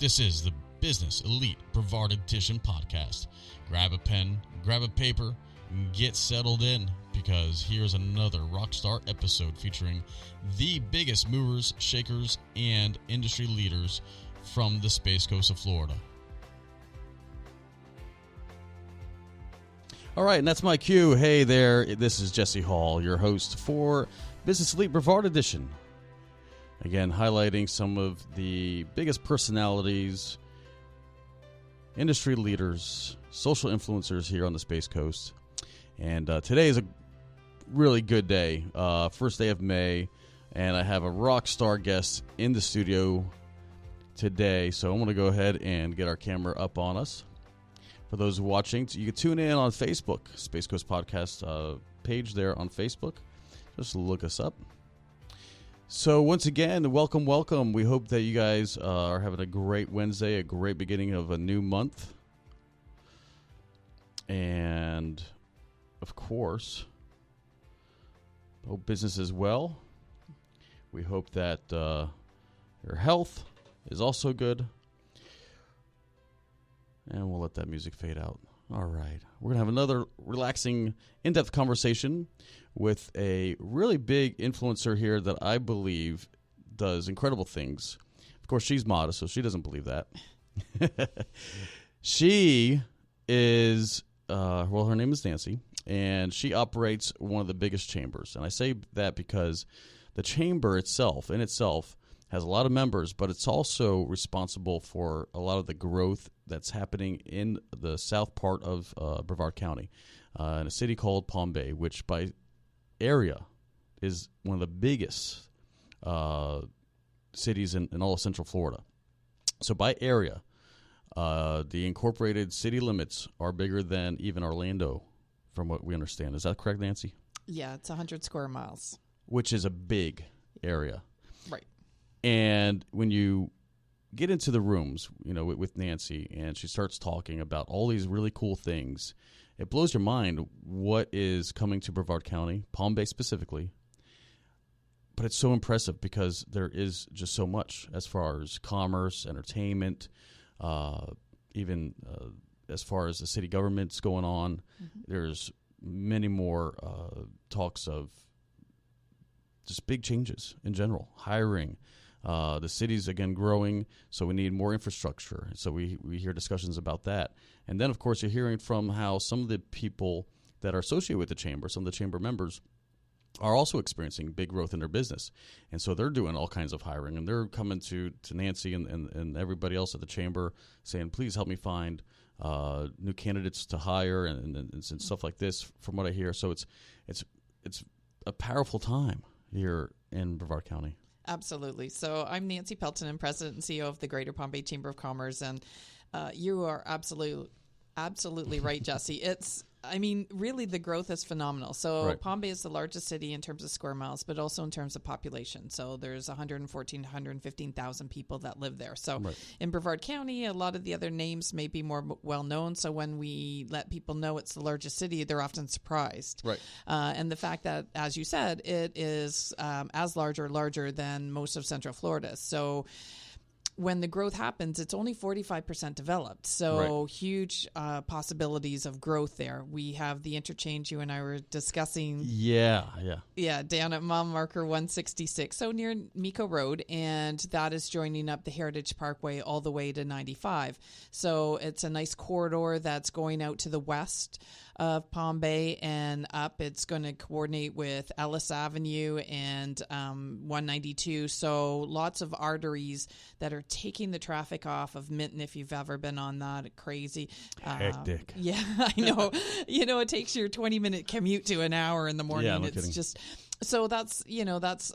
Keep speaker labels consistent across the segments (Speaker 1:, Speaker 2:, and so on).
Speaker 1: This is the Business Elite Brevard Edition podcast. Grab a pen, grab a paper, and get settled in, because here's another rockstar episode featuring the biggest movers, shakers, and industry leaders from the Space Coast of Florida. All right, and that's my cue. Hey there, this is Jesse Hall, your host for Business Elite Brevard Edition. Again, highlighting some of the biggest personalities, industry leaders, social influencers here on the Space Coast. And today is a really good day, first day of May, and I have a rock star guest in the studio today. So I'm going to go ahead and get our camera up on us. For those watching, you can tune in on Facebook, Space Coast Podcast page there on Facebook. Just look us up. So once again, welcome. We hope that you guys are having a great Wednesday, a great beginning of a new month. And, of course, hope business is well. We hope that your health is also good. And we'll let that music fade out. All right. We're going to have another relaxing, in-depth conversation with a really big influencer here that I believe does incredible things. Of course, she's modest, so she doesn't believe that. She is, her name is Nancy, and she operates one of the biggest chambers. And I say that because the chamber itself, has a lot of members, but it's also responsible for a lot of the growth that's happening in the south part of Brevard County, in a city called Palm Bay, which by area is one of the biggest cities in all of Central Florida. So by area, the incorporated city limits are bigger than even Orlando, from what we understand. Is that correct, Nancy?
Speaker 2: Yeah, it's 100 square miles.
Speaker 1: Which is a big area.
Speaker 2: Right.
Speaker 1: And when you get into the rooms, with Nancy, and she starts talking about all these really cool things, it blows your mind what is coming to Brevard County, Palm Bay specifically. But it's so impressive because there is just so much as far as commerce, entertainment, even as far as the city government's going on. Mm-hmm. There's many more talks of just big changes in general, hiring. The city's, again, growing, so we need more infrastructure. So we hear discussions about that. And then, of course, you're hearing from how some of the people that are associated with the chamber, some of the chamber members, are also experiencing big growth in their business. And so they're doing all kinds of hiring, and they're coming to Nancy and everybody else at the chamber saying, please help me find new candidates to hire and stuff like this, from what I hear. So it's a powerful time here in Brevard County.
Speaker 2: Absolutely. So I'm Nancy Peltonen, President and CEO of the Greater Palm Bay Chamber of Commerce, and you are absolutely right, Jesse. Really the growth is phenomenal. So right. Palm Bay is the largest city in terms of square miles, but also in terms of population. So there's 114,000 to 115,000 people that live there. So right. In Brevard County, a lot of the other names may be more well known. So when we let people know it's the largest city, they're often surprised. Right. And the fact that, as you said, it is as large or larger than most of Central Florida. So when the growth happens, it's only 45% developed. So right. Huge possibilities of growth there. We have the interchange you and I were discussing. Yeah, down at mile marker 166, so near Miko Road, and that is joining up the Heritage Parkway all the way to 95. So it's a nice corridor that's going out to the west of Palm Bay and up. It's going to coordinate with Ellis Avenue and 192. So lots of arteries that are taking the traffic off of Minton. If you've ever been on that, crazy.
Speaker 1: Hectic.
Speaker 2: Yeah, I know. It takes your 20-minute commute to an hour in the morning.
Speaker 1: Yeah, no
Speaker 2: it's
Speaker 1: kidding.
Speaker 2: Just So that's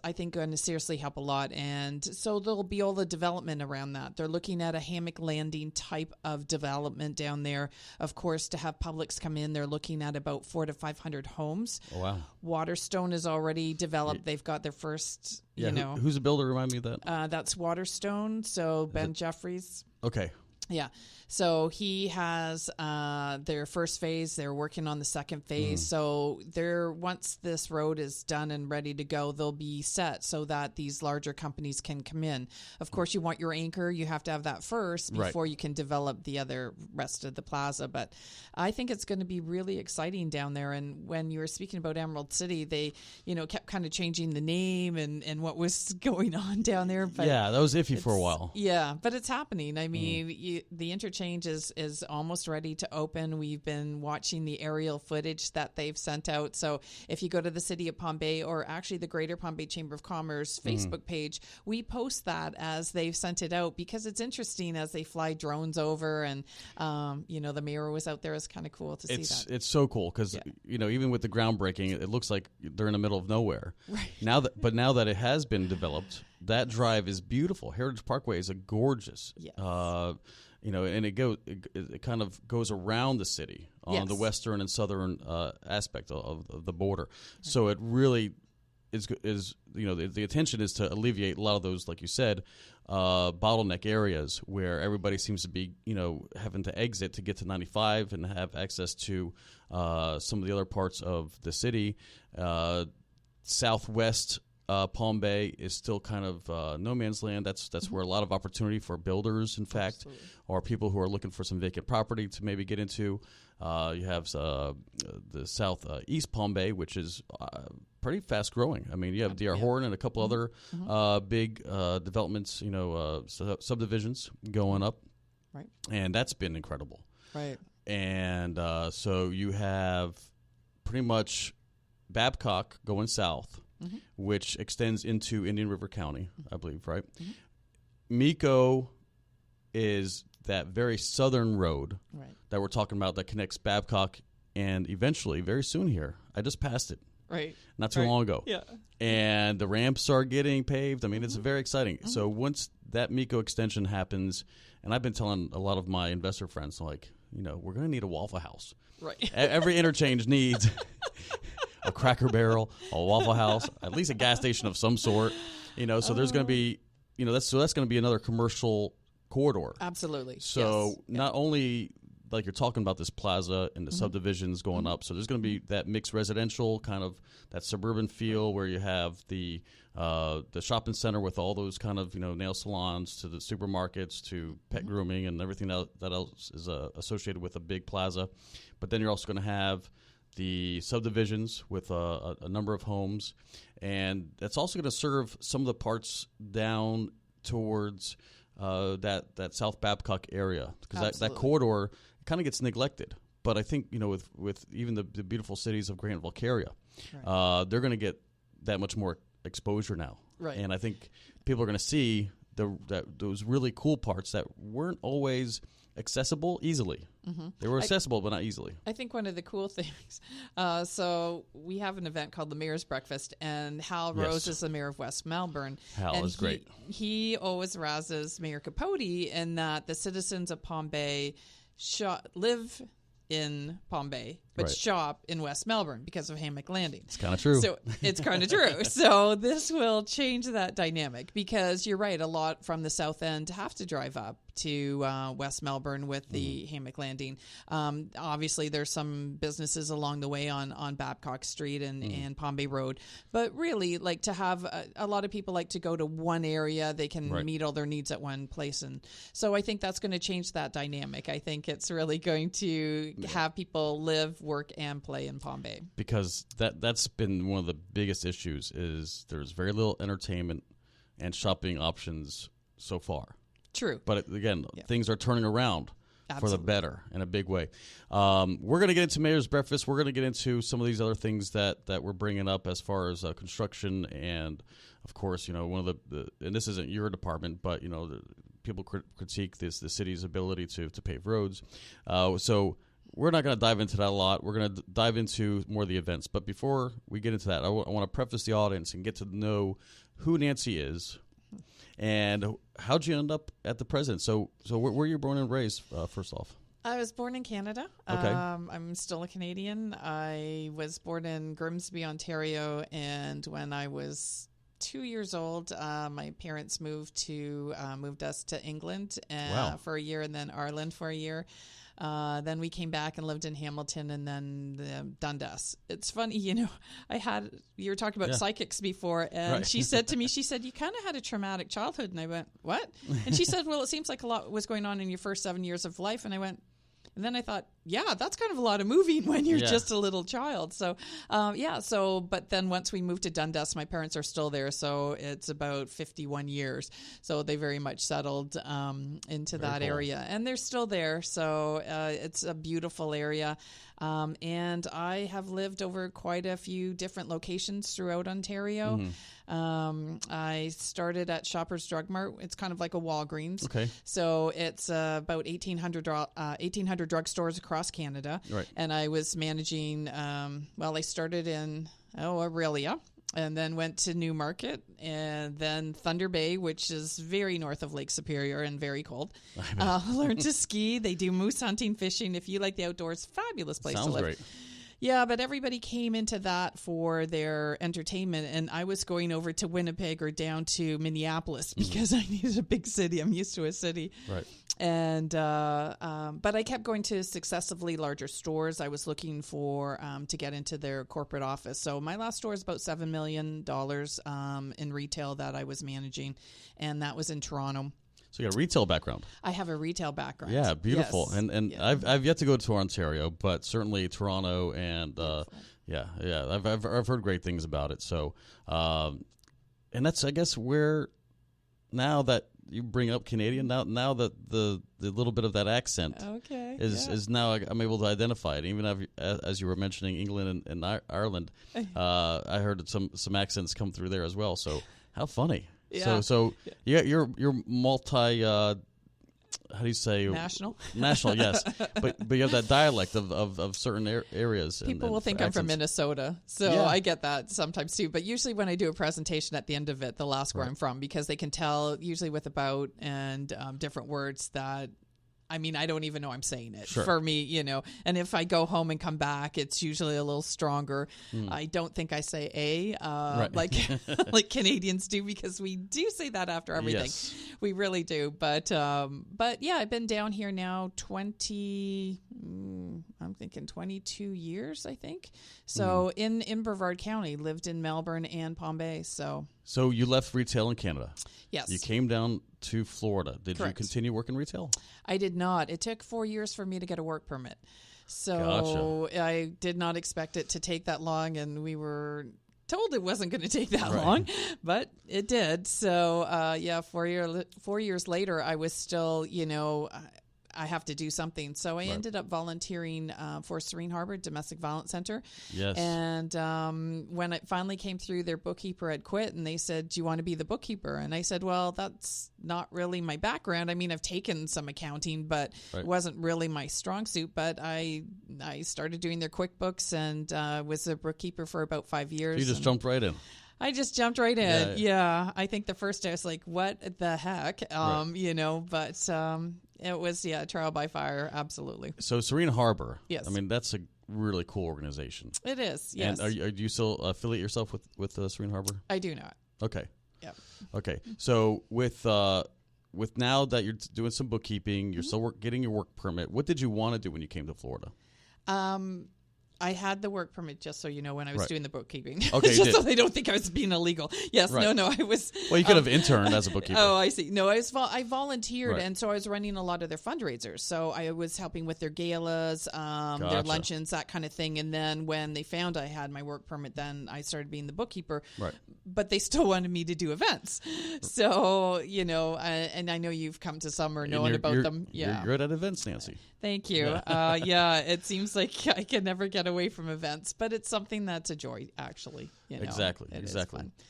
Speaker 2: I think going to seriously help a lot. And so there'll be all the development around that. They're looking at a hammock landing type of development down there. Of course, to have Publix come in, they're looking at about 400 to 500 homes.
Speaker 1: Oh, wow.
Speaker 2: Waterstone is already developed. They've got their first,
Speaker 1: who's the builder? Remind me of that.
Speaker 2: That's Waterstone. So Ben Jeffries.
Speaker 1: Okay.
Speaker 2: Yeah. So he has their first phase. They're working on the second phase. So once this road is done and ready to go, they'll be set so that these larger companies can come in. Of course, you want your anchor. You have to have that first before you can develop the other rest of the plaza. But I think it's going to be really exciting down there. And when you were speaking about Emerald City, they, kept kind of changing the name and what was going on down there. But
Speaker 1: yeah, that was iffy for a while.
Speaker 2: Yeah, but it's happening. I mean, the interchange is almost ready to open. We've been watching the aerial footage that they've sent out. So if you go to the City of Palm Bay, or actually the Greater Palm Bay Chamber of Commerce Facebook page, we post that as they've sent it out, because it's interesting as they fly drones over, and the mayor was out there. It's kind of cool to see that. It's
Speaker 1: so cool because even with the groundbreaking, it looks like they're in the middle of nowhere.
Speaker 2: Right.
Speaker 1: Now that it has been developed, that drive is beautiful. Heritage Parkway is a gorgeous.
Speaker 2: Yes.
Speaker 1: And it kind of goes around the city on the western and southern aspect of the border. Right. So it really is the intention is to alleviate a lot of those, like you said, bottleneck areas where everybody seems to be having to exit to get to 95 and have access to some of the other parts of the city. Southwest Palm Bay is still kind of no man's land. That's where a lot of opportunity for builders, in fact, or people who are looking for some vacant property to maybe get into. You have the southeast Palm Bay, which is pretty fast growing. I mean, you have D.R. Horton and a couple other big developments, subdivisions going up,
Speaker 2: right?
Speaker 1: And that's been incredible,
Speaker 2: right?
Speaker 1: And so you have pretty much Babcock going south. Which extends into Indian River County, I believe, right? Miko is that very southern road that we're talking about that connects Babcock and eventually, very soon here, I just passed it.
Speaker 2: Right.
Speaker 1: Not too long ago.
Speaker 2: Yeah.
Speaker 1: And the ramps are getting paved. I mean, it's very exciting. So once that Miko extension happens, and I've been telling a lot of my investor friends, like, we're going to need a Waffle House.
Speaker 2: Right.
Speaker 1: Every interchange needs a Cracker Barrel, a Waffle House, at least a gas station of some sort. So there's going to be, that's going to be another commercial corridor.
Speaker 2: Absolutely.
Speaker 1: So not only like you're talking about this plaza and the subdivisions going up, so there's going to be that mixed residential kind of that suburban feel where you have the shopping center with all those kind of nail salons to the supermarkets to pet grooming and everything that else is associated with a big plaza. But then you're also going to have the subdivisions with a number of homes, and that's also going to serve some of the parts down towards that South Babcock area, because that corridor kind of gets neglected. But I think with even the beautiful cities of Grant and Valcaria, they're going to get that much more exposure now,
Speaker 2: right?
Speaker 1: And I think people are going to see those really cool parts that weren't always accessible easily. They were accessible, but not easily.
Speaker 2: I think one of the cool things, so we have an event called the Mayor's Breakfast, and Hal Rose is the mayor of West Melbourne.
Speaker 1: Hal is great.
Speaker 2: He always razzes Mayor Capote in that the citizens of Palm Bay live in Palm Bay, but shop in West Melbourne because of Hammock Landing.
Speaker 1: It's kind of true.
Speaker 2: So it's kind of true. So this will change that dynamic, because you're right, a lot from the south end have to drive up to West Melbourne with the Hammock Landing. Obviously, there's some businesses along the way on Babcock Street and Palm Bay Road. But really, like to have a lot of people like to go to one area. They can meet all their needs at one place. And so I think that's going to change that dynamic. I think it's really going to have people live, work, and play in Palm Bay.
Speaker 1: Because that's been one of the biggest issues is there's very little entertainment and shopping options so far.
Speaker 2: True.
Speaker 1: But again, things are turning around for the better in a big way. We're going to get into Mayor's Breakfast. We're going to get into some of these other things that we're bringing up as far as construction. And, of course, one of the and this isn't your department, but, people critique the city's ability to pave roads. So we're not going to dive into that a lot. We're going to dive into more of the events. But before we get into that, I want to preface the audience and get to know who Nancy is. And how'd you end up at the President? So where were you born and raised, first off?
Speaker 2: I was born in Canada.
Speaker 1: Okay.
Speaker 2: I'm still a Canadian. I was born in Grimsby, Ontario, and when I was 2 years old, my parents moved us to England for a year, and then Ireland for a year. Then we came back and lived in Hamilton, and then Dundas. It's funny, you were talking about psychics before, and she said to me, you kind of had a traumatic childhood. And I went, what? And she said, well, it seems like a lot was going on in your first 7 years of life. And I went, and then I thought, yeah, that's kind of a lot of moving when you're just a little child. So, but then once we moved to Dundas, my parents are still there. So it's about 51 years. So they very much settled into that area. And they're still there. So it's a beautiful area. And I have lived over quite a few different locations throughout Ontario. I started at Shoppers Drug Mart. It's kind of like a Walgreens. Okay. So it's about 1,800 drugstores across Canada. Right. And I was managing, I started in Aurelia, and then went to Newmarket, and then Thunder Bay, which is very north of Lake Superior and very cold. Learned to ski. They do moose hunting, fishing. If you like the outdoors, fabulous place to live. Sounds great. Yeah, but everybody came into that for their entertainment, and I was going over to Winnipeg or down to Minneapolis because I needed a big city. I'm used to a city. Right. And but I kept going to successively larger stores. I was looking for to get into their corporate office. So my last store is about $7 million in retail that I was managing, and that was in Toronto.
Speaker 1: So you got a retail background.
Speaker 2: I have a retail background.
Speaker 1: Yeah, beautiful. Yes. And I've yet to go to Ontario, but certainly Toronto and I've heard great things about it. So and that's, I guess, where now that you bring up Canadian, now that the little bit of that accent is now I'm able to identify it. Even as you were mentioning England and Ireland, I heard some accents come through there as well. So how funny. Yeah. So you're multi. How do you say
Speaker 2: national?
Speaker 1: National, yes. but you have that dialect of certain areas.
Speaker 2: People will think accents. I'm from Minnesota, so I get that sometimes too. But usually when I do a presentation at the end of it, they'll ask where I'm from, because they can tell usually with about and different words that. I mean, I don't even know I'm saying it for me, And if I go home and come back, it's usually a little stronger. I don't think I say like like Canadians do, because we do say that after everything. Yes. We really do. But yeah, I've been down here now 22 years, I think. So in Brevard County, lived in Melbourne and Palm Bay. So
Speaker 1: you left retail in Canada.
Speaker 2: Yes.
Speaker 1: You came down to Florida. Did
Speaker 2: Correct.
Speaker 1: you continue working retail?
Speaker 2: I did not. It took 4 years for me to get a work permit. So gotcha. I did not expect it to take that long, and we were told it wasn't going to take that long, but it did. So 4 years later, I was still, I have to do something. So I ended up volunteering for Serene Harbor Domestic Violence Center. Yes. And when it finally came through, their bookkeeper had quit, and they said, do you want to be the bookkeeper? And I said, well, that's not really my background. I mean, I've taken some accounting, but it wasn't really my strong suit. But I started doing their QuickBooks and was a bookkeeper for about 5 years.
Speaker 1: So you just jumped right in.
Speaker 2: I just jumped right in. Yeah. I think the first day I was like, what the heck? But it was, trial by fire. Absolutely.
Speaker 1: So Serene Harbor. Yes. I mean, that's a really cool organization.
Speaker 2: It is. Yes.
Speaker 1: And do you still affiliate yourself with Serene Harbor?
Speaker 2: I do not.
Speaker 1: Okay. Yep. Okay. So with now that you're doing some bookkeeping, you're still getting your work permit. What did you want to do when you came to Florida?
Speaker 2: I had the work permit, just so you know, when I was doing the bookkeeping.
Speaker 1: Okay,
Speaker 2: just so they don't think I was being illegal. Yes, no, I was.
Speaker 1: Well, you could have interned as a bookkeeper.
Speaker 2: Oh, I see. No, I volunteered, and so I was running a lot of their fundraisers. So I was helping with their galas, their luncheons, that kind of thing. And then when they found I had my work permit, then I started being the bookkeeper. Right. But they still wanted me to do events. So, and I know you've come to some or known about them. Yeah.
Speaker 1: You're good at events, Nancy.
Speaker 2: Thank you. It seems like I can never get away from events, but it's something that's a joy, actually.
Speaker 1: Exactly.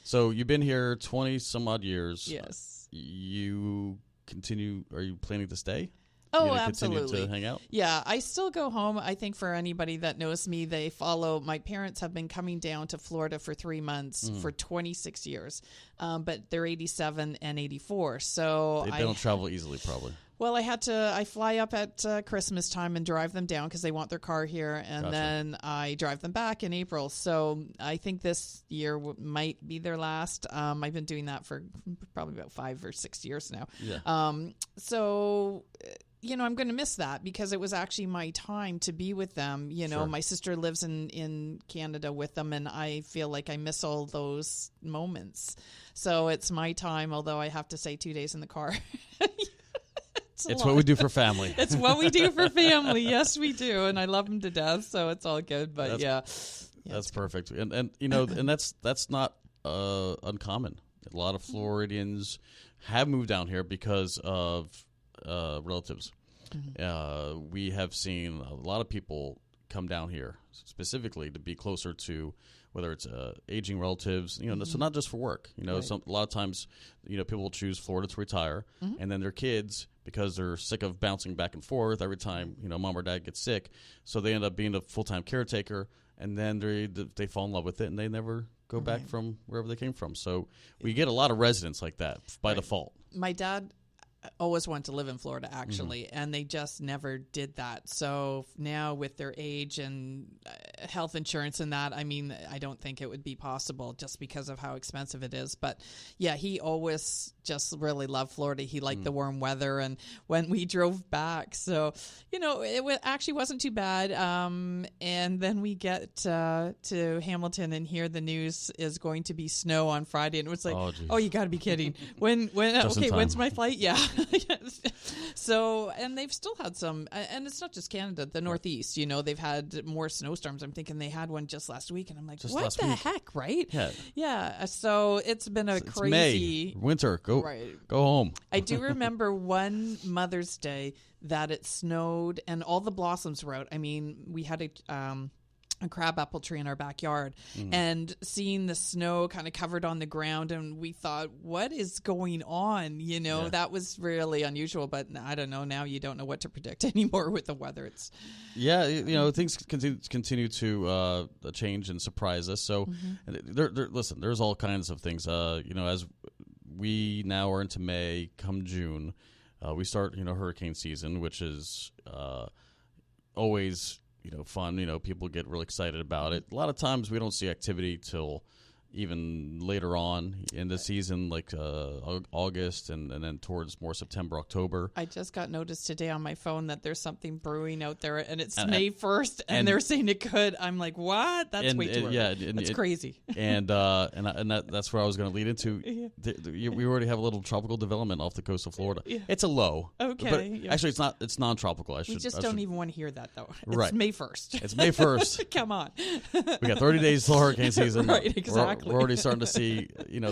Speaker 1: So you've been here 20 some odd years.
Speaker 2: Yes.
Speaker 1: You continue? Are you planning to stay?
Speaker 2: Oh, absolutely.
Speaker 1: Continue to hang out?
Speaker 2: Yeah, I still go home. I think for anybody that knows me, they follow. My parents have been coming down to Florida for 3 months for 26 years, but they're 87 and 84. So
Speaker 1: they don't travel easily, probably.
Speaker 2: Well, I fly up at Christmas time and drive them down because they want their car here, and then I drive them back in April. So I think this year might be their last. I've been doing that for probably about 5 or 6 years now.
Speaker 1: Yeah.
Speaker 2: So, I'm going to miss that because it was actually my time to be with them.
Speaker 1: Sure.
Speaker 2: My sister lives in Canada with them, and I feel like I miss all those moments. So it's my time, although I have to say 2 days in the car.
Speaker 1: It's what we do for family.
Speaker 2: It's what we do for family. Yes, we do. And I love them to death, so it's all good. But
Speaker 1: that's perfect. And and that's not uncommon. A lot of Floridians have moved down here because of relatives. Mm-hmm. We have seen a lot of people come down here specifically to be closer to whether it's aging relatives, so not just for work. A lot of times, people will choose Florida to retire, and then their kids, because they're sick of bouncing back and forth every time, mom or dad gets sick, so they end up being a full-time caretaker, and then they fall in love with it, and they never go back from wherever they came from. So we get a lot of residents like that by default.
Speaker 2: My dad always wanted to live in Florida, actually, and they just never did that. So now with their age and health insurance and that, I don't think it would be possible just because of how expensive it is. But yeah, he always just really loved Florida. He liked the warm weather, and when we drove back, so it actually wasn't too bad. And then we get to Hamilton and hear the news is going to be snow on Friday, and it was like, oh you got to be kidding. When when's my flight? Yeah. So, and they've still had some, and it's not just Canada, the Northeast, they've had more snowstorms. I'm thinking they had one just last week, and I'm like, what the heck, right? Yeah. So it's been a crazy
Speaker 1: May, winter. Go home.
Speaker 2: I do remember one Mother's Day that it snowed and all the blossoms were out. We had a crabapple tree in our backyard, and seeing the snow kind of covered on the ground, and we thought, what is going on? That was really unusual, but I don't know. Now you don't know what to predict anymore with the weather.
Speaker 1: Things continue to change and surprise us. So listen, there's all kinds of things, as we now are into May, come June, we start, hurricane season, which is always fun. People get really excited about it. A lot of times we don't see activity till even later on in the season, like August and then towards more September, October.
Speaker 2: I just got notice today on my phone that there's something brewing out there, and it's May 1st, and they're saying it could. I'm like, what? That's way too early. Yeah, that's crazy.
Speaker 1: And that's where I was going to lead into. Yeah. We already have a little tropical development off the coast of Florida. Yeah. It's a low.
Speaker 2: Okay.
Speaker 1: But actually, it's not. It's non-tropical.
Speaker 2: We just don't even want to hear that, though. It's May 1st.
Speaker 1: It's May 1st.
Speaker 2: Come on.
Speaker 1: We got 30 days till hurricane season.
Speaker 2: Right, exactly.
Speaker 1: We're already starting to see,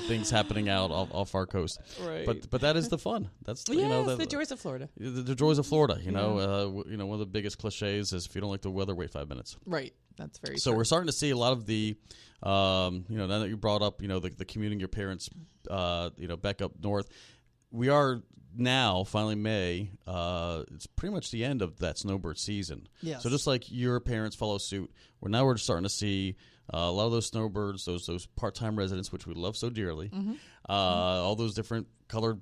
Speaker 1: things happening out off our coast.
Speaker 2: Right.
Speaker 1: But that is the fun. That's
Speaker 2: the joys of Florida.
Speaker 1: The joys of Florida. One of the biggest cliches is if you don't like the weather, wait 5 minutes.
Speaker 2: Right. That's very
Speaker 1: so
Speaker 2: true.
Speaker 1: We're starting to see a lot of the, now that you brought up, the commuting your parents, back up north. We are now finally May. It's pretty much the end of that snowbird season.
Speaker 2: Yes.
Speaker 1: So just like your parents follow suit, we're starting to see a lot of those snowbirds, those part-time residents, which we love so dearly. All those different colored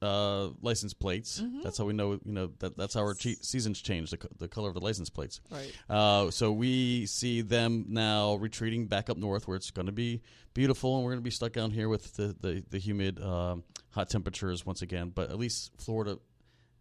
Speaker 1: license plates. That's how we know. That's how our seasons change. The color of the license plates.
Speaker 2: Right.
Speaker 1: So we see them now retreating back up north, where it's going to be beautiful, and we're going to be stuck down here with the humid, hot temperatures once again. But at least Florida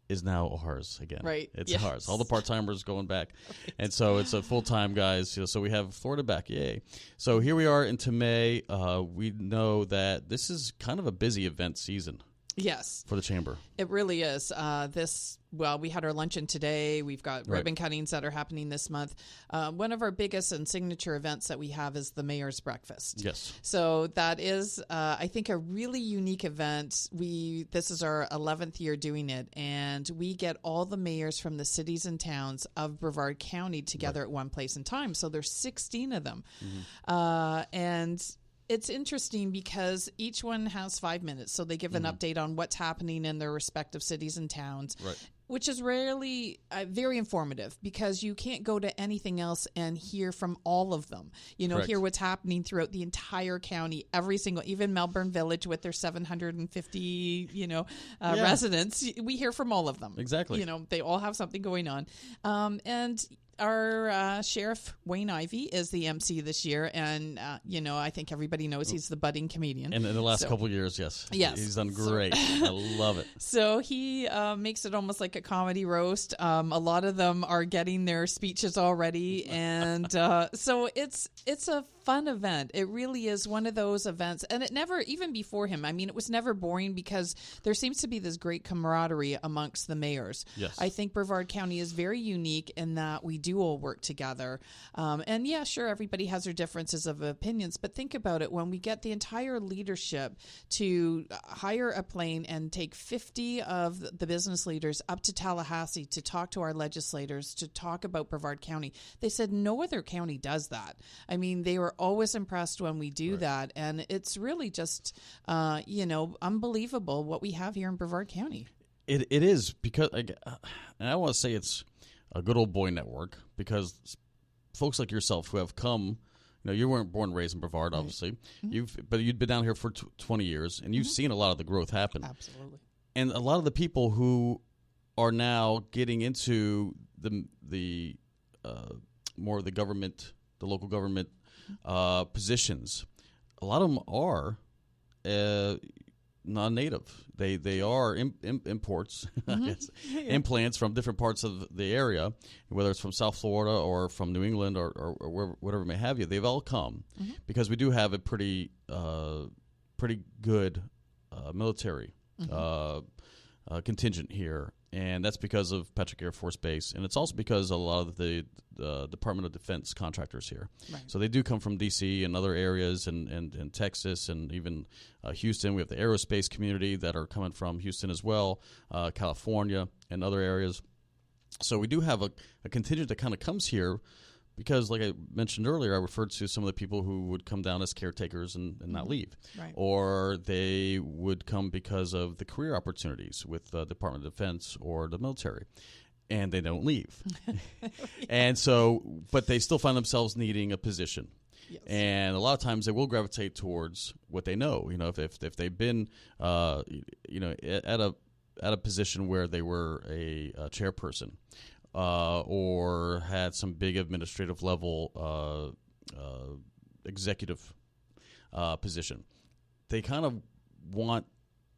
Speaker 1: is now ours again.
Speaker 2: Right.
Speaker 1: It's ours. All the part-timers going back. Right. And so it's a full-time guys. So we have Florida back. Yay. So here we are into May. We know that this is kind of a busy event season.
Speaker 2: Yes.
Speaker 1: For the chamber.
Speaker 2: It really is. We had our luncheon today. We've got ribbon cuttings that are happening this month. One of our biggest and signature events that we have is the Mayor's Breakfast.
Speaker 1: Yes.
Speaker 2: So that is, I think, a really unique event. This is our 11th year doing it, and we get all the mayors from the cities and towns of Brevard County together at one place in time. So there's 16 of them. And it's interesting because each one has 5 minutes. So they give an update on what's happening in their respective cities and towns.
Speaker 1: Right.
Speaker 2: which is rarely very informative, because you can't go to anything else and hear from all of them.
Speaker 1: Correct.
Speaker 2: Hear what's happening throughout the entire county, every single, even Melbourne Village with their 750, residents. We hear from all of them.
Speaker 1: Exactly.
Speaker 2: They all have something going on. And our Sheriff Wayne Ivey is the MC this year, and I think everybody knows he's the budding comedian.
Speaker 1: And in the last couple of years, yes, he's done great. I love it.
Speaker 2: So he makes it almost like a comedy roast. A lot of them are getting their speeches already, and so it's a fun event. It really is one of those events, and it never, even before him, I mean, it was never boring, because there seems to be this great camaraderie amongst the mayors.
Speaker 1: Yes.
Speaker 2: I think Brevard County is very unique in that we do all work together. And yeah, sure, everybody has their differences of opinions, but think about it. When we get the entire leadership to hire a plane and take 50 of the business leaders up to Tallahassee to talk to our legislators, to talk about Brevard County, they said no other county does that. I mean, they were always impressed when we do that. And it's really just, unbelievable what we have here in Brevard County.
Speaker 1: It is, because, and I want to say it's a good old boy network, because folks like yourself who have come, you weren't born and raised in Brevard, obviously, but you'd been down here for 20 years, and you've seen a lot of the growth happen.
Speaker 2: Absolutely.
Speaker 1: And a lot of the people who are now getting into the more of the government, the local government positions, a lot of them are non-native. They are imports, implants from different parts of the area, whether it's from South Florida or from New England or whatever may have you. They've all come because we do have a pretty good military contingent here, and that's because of Patrick Air Force Base, and it's also because a lot of the Department of Defense contractors here. Right. So they do come from D.C. and other areas, and Texas, and even Houston. We have the aerospace community that are coming from Houston as well, California, and other areas. So we do have a contingent that kind of comes here because, like I mentioned earlier, I referred to some of the people who would come down as caretakers and not leave. Right. Or they would come because of the career opportunities with the Department of Defense or the military, and they don't leave. And so, but they still find themselves needing a position. Yes. And a lot of times they will gravitate towards what they know. If they've been, at a position where they were a chairperson, or had some big administrative level executive position, they kind of want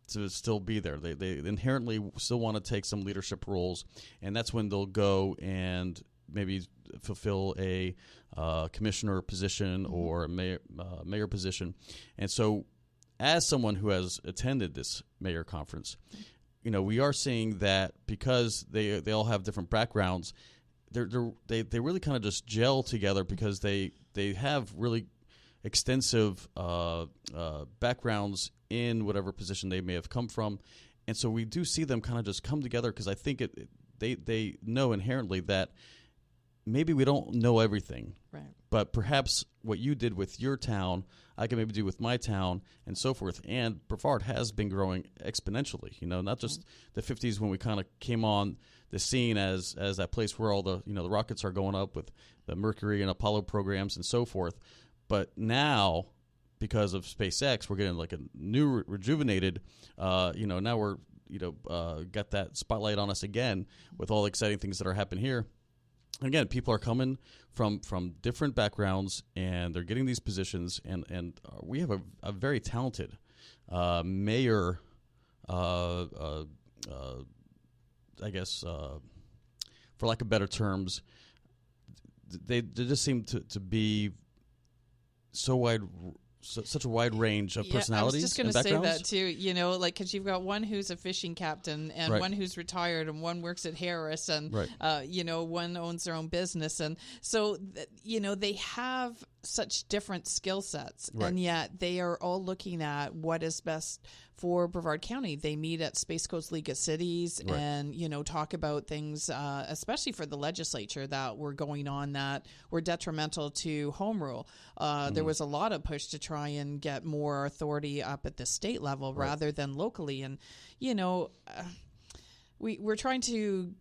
Speaker 1: to still be there. They inherently still want to take some leadership roles, and that's when they'll go and maybe fulfill a commissioner position or a mayor position. And so, as someone who has attended this mayor conference, we are seeing that because they all have different backgrounds, they really kind of just gel together because they have really extensive backgrounds in whatever position they may have come from, and so we do see them kind of just come together because I think they know inherently that maybe we don't know everything, right? But perhaps what you did with your town, I can maybe do with my town, and so forth. And Brevard has been growing exponentially. Not just the 50s when we kind of came on the scene as that place where all the the rockets are going up with the Mercury and Apollo programs and so forth. But now, because of SpaceX, we're getting like a new rejuvenated. Now we're got that spotlight on us again with all the exciting things that are happening here. Again, people are coming from different backgrounds, and they're getting these positions, and we have a very talented mayor, I guess, for lack of better terms. They just seem to be such a wide range of personalities.
Speaker 2: I was just going to say that too, because you've got one who's a fishing captain and one who's retired and one works at Harris and, one owns their own business. And so, they have such different skill sets, and yet they are all looking at what is best for Brevard County. They meet at Space Coast League of Cities and, talk about things, especially for the legislature that were going on that were detrimental to home rule. There was a lot of push to try and get more authority up at the state level rather than locally. And, we're trying to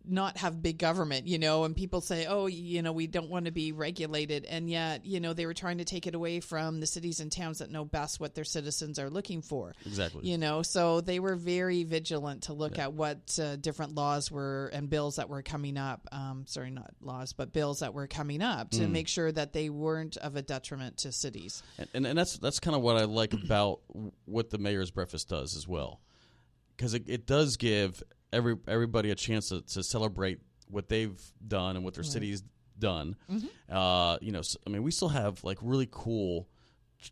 Speaker 2: not have big government, and people say, oh, we don't want to be regulated. And yet, they were trying to take it away from the cities and towns that know best what their citizens are looking for.
Speaker 1: Exactly.
Speaker 2: So they were very vigilant to look at what different laws were and bills that were coming up. Sorry, not laws, but bills that were coming up to make sure that they weren't of a detriment to cities.
Speaker 1: And that's kind of what I like about what the mayor's breakfast does as well. Because it does give everybody a chance to celebrate what they've done and what their city's done. Mm-hmm. We still have like really cool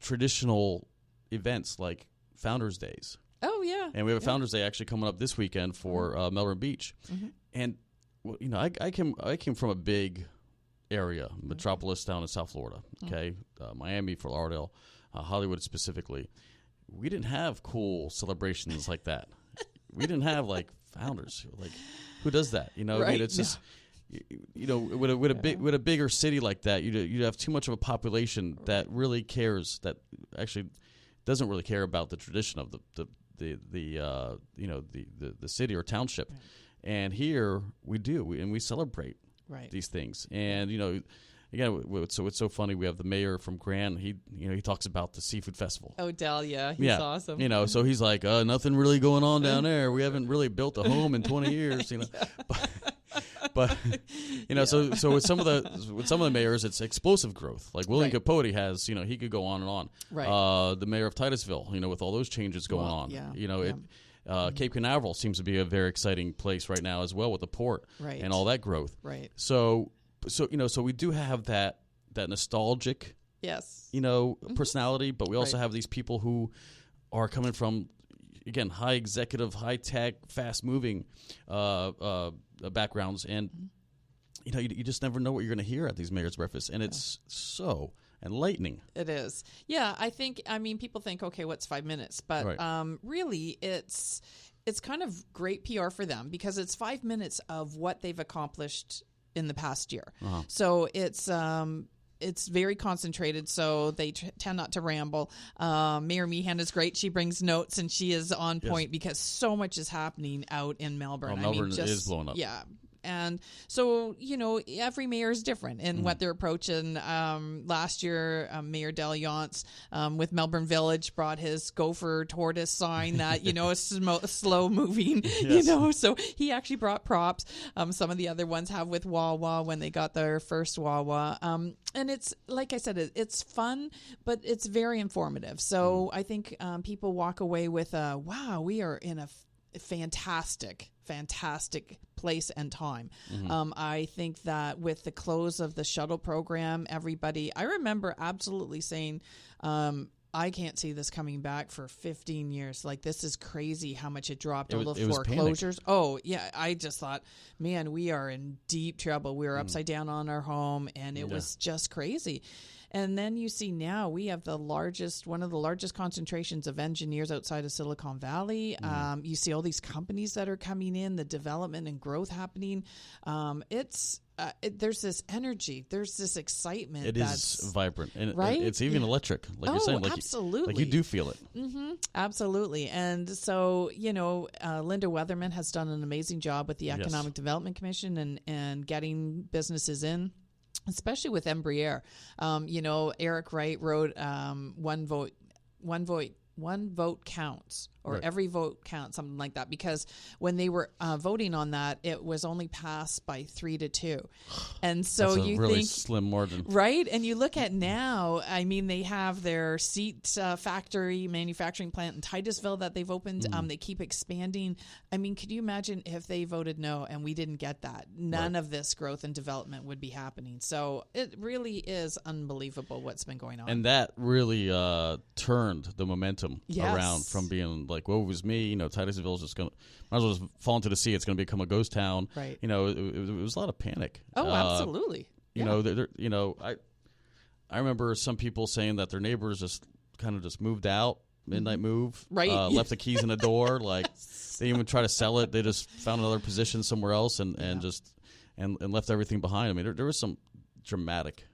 Speaker 1: traditional events like Founders Days.
Speaker 2: Oh yeah,
Speaker 1: and we have a Founders Day actually coming up this weekend for Melbourne Beach. Mm-hmm. And I came from a big area, metropolis down in South Florida. Okay, Miami, Fort Lauderdale, Hollywood specifically. We didn't have cool celebrations like that. We didn't have like founders. Like, who does that?
Speaker 2: Right.
Speaker 1: It's just with a bigger city like that, you'd have too much of a population that really cares. That actually doesn't really care about the tradition of the city or township. Right. And here we do, and we celebrate these things. And again, what's so funny, we have the mayor from Grand. He talks about the seafood festival.
Speaker 2: Oh, Delia, he's awesome.
Speaker 1: So he's like, nothing really going on down there. We haven't really built a home in 20 years. But so with some of the mayors, it's explosive growth. Like William Capote has, he could go on and on.
Speaker 2: Right.
Speaker 1: The mayor of Titusville, with all those changes going on.
Speaker 2: Yeah.
Speaker 1: Cape Canaveral seems to be a very exciting place right now as well with the port and all that growth.
Speaker 2: Right.
Speaker 1: So we do have that nostalgic, personality, but we also have these people who are coming from, again, high executive, high tech, fast moving backgrounds, and you just never know what you're going to hear at these mayor's breakfasts, and it's so enlightening.
Speaker 2: It is. Yeah, people think, okay, what's 5 minutes? But really, it's kind of great PR for them because it's 5 minutes of what they've accomplished in the past year. Uh-huh. So it's very concentrated, so they tend not to ramble. Mayor Meehan is great. She brings notes, and she is on point because so much is happening out in Melbourne.
Speaker 1: Melbourne is blowing up.
Speaker 2: Yeah. And so, every mayor is different in what they're approaching. Last year, Mayor Deliance with Melbourne Village brought his gopher tortoise sign that, is slow moving, so he actually brought props. Some of the other ones have with Wawa when they got their first Wawa. And it's, like I said, it's fun, but it's very informative. So I think people walk away with, wow, we are in a fantastic place and time. Mm-hmm. I think that with the close of the shuttle program, I remember absolutely saying, I can't see this coming back for 15 years. Like, this is crazy how much it dropped. All the foreclosures. Oh, yeah. I just thought, man, we are in deep trouble. We were upside down on our home, and it was just crazy. And then you see now we have one of the largest concentrations of engineers outside of Silicon Valley. You see all these companies that are coming in, the development and growth happening. There's this energy, there's this excitement.
Speaker 1: It is vibrant, and
Speaker 2: right?
Speaker 1: It's even electric, like you're saying. Like
Speaker 2: absolutely.
Speaker 1: You do feel it.
Speaker 2: Mm-hmm, absolutely. And so, Linda Weatherman has done an amazing job with the Economic Development Commission and getting businesses in. Especially with Embraer. Eric Wright wrote one vote counts, or every vote counts, something like that, because when they were voting on that, it was only passed by 3-2. And so
Speaker 1: that's a really slim margin.
Speaker 2: Right? And you look at now, they have their seat factory manufacturing plant in Titusville that they've opened. They keep expanding. Could you imagine if they voted no and we didn't get that? None of this growth and development would be happening. So it really is unbelievable what's been going on.
Speaker 1: And that really turned the momentum around from being like, woe was me, Titusville is just going to, might as well just fall into the sea. It's going to become a ghost town.
Speaker 2: Right.
Speaker 1: It was a lot of panic.
Speaker 2: Oh, absolutely.
Speaker 1: I remember some people saying that their neighbors just moved out, midnight move,
Speaker 2: right?
Speaker 1: Left the keys in the door. Like, they didn't even try to sell it. They just found another position somewhere else and left everything behind. There was some dramatic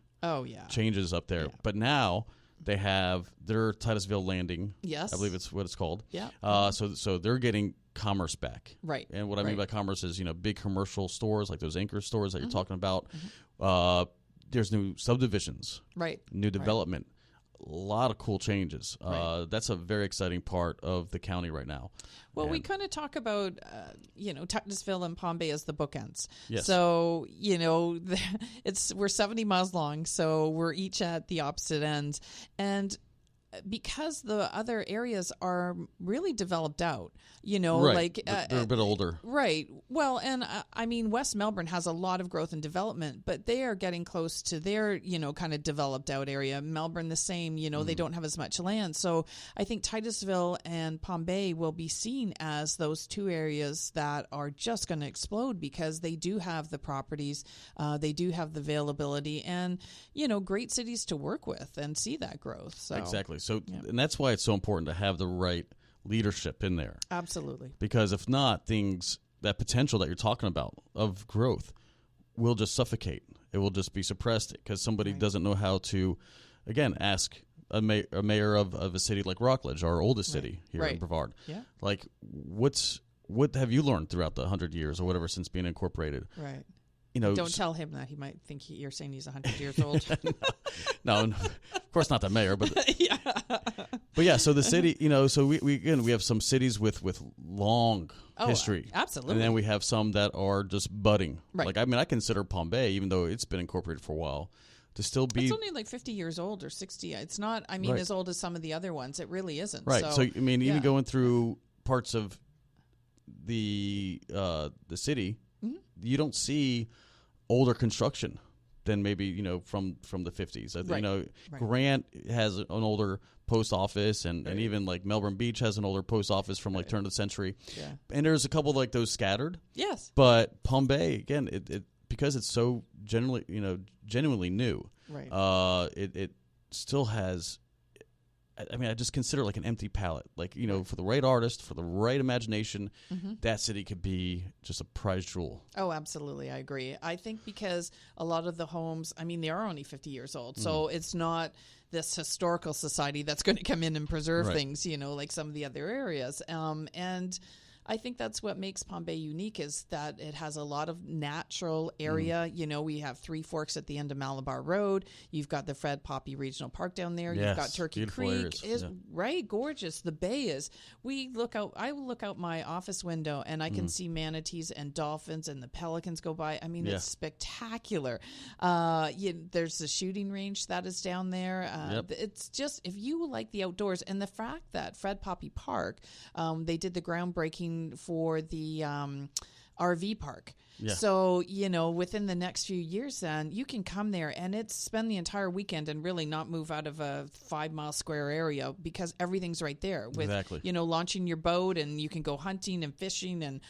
Speaker 1: changes up there. Yeah. But now They have their Titusville Landing.
Speaker 2: Yes.
Speaker 1: I believe it's what it's called.
Speaker 2: Yeah.
Speaker 1: So they're getting commerce back.
Speaker 2: Right.
Speaker 1: And what I mean by commerce is, big commercial stores like those anchor stores that you're talking about. There's new subdivisions.
Speaker 2: Right.
Speaker 1: New development. A lot of cool changes. That's a very exciting part of the county right now.
Speaker 2: Well, we kind of talk about, Titusville and Palm Bay as the bookends.
Speaker 1: Yes.
Speaker 2: So, we're 70 miles long, so we're each at the opposite ends. And because the other areas are really developed out,
Speaker 1: right. They're a bit older.
Speaker 2: Right. Well, and West Melbourne has a lot of growth and development, but they are getting close to their, kind of developed out area. Melbourne, the same, they don't have as much land. So I think Titusville and Palm Bay will be seen as those two areas that are just going to explode because they do have the properties, they do have the availability and, great cities to work with and see that growth. So.
Speaker 1: Exactly. So, and that's why it's so important to have the right leadership in there.
Speaker 2: Absolutely.
Speaker 1: Because if not, that potential that you're talking about of growth will just suffocate. It will just be suppressed because somebody doesn't know how to, again, ask a mayor of a city like Rockledge, our oldest city here in Brevard. Yeah. Like, what have you learned throughout the 100 years or whatever since being incorporated?
Speaker 2: Right. Don't tell him that. He might think you're saying he's 100 years old.
Speaker 1: No, of course not the mayor, but but yeah. So the city, so we have some cities with long history,
Speaker 2: absolutely,
Speaker 1: and then we have some that are just budding.
Speaker 2: Right.
Speaker 1: Like I consider Palm Bay, even though it's been incorporated for a while, to still be.
Speaker 2: It's only like 50 years old or 60. It's not. As old as some of the other ones. It really isn't.
Speaker 1: Right. So even going through parts of the city, you don't see older construction than maybe from the 50s. Grant has an older post office, and even like Melbourne Beach has an older post office from like turn of the century. Yeah. And there's a couple like those scattered.
Speaker 2: Yes.
Speaker 1: But Palm Bay again, it because it's so genuinely new.
Speaker 2: Right.
Speaker 1: It still has. I just consider it like an empty palette. Like, for the right artist, for the right imagination, that city could be just a prize jewel.
Speaker 2: Oh, absolutely. I agree. I think because a lot of the homes, they are only 50 years old. So it's not this historical society that's going to come in and preserve things, like some of the other areas. And I think that's what makes Palm Bay unique is that it has a lot of natural area. We have Three Forks at the end of Malabar Road. You've got the Fred Poppy Regional Park down there.
Speaker 1: Yes,
Speaker 2: you've got Turkey Creek. Right, gorgeous. The bay is. I look out my office window and I can see manatees and dolphins and the pelicans go by. It's spectacular. There's the shooting range that is down there. It's just, if you like the outdoors and the fact that Fred Poppy Park, they did the groundbreaking for the RV park. Yeah. So, within the next few years then, you can come there and spend the entire weekend and really not move out of a 5-mile square area because everything's right there with, launching your boat and you can go hunting and fishing and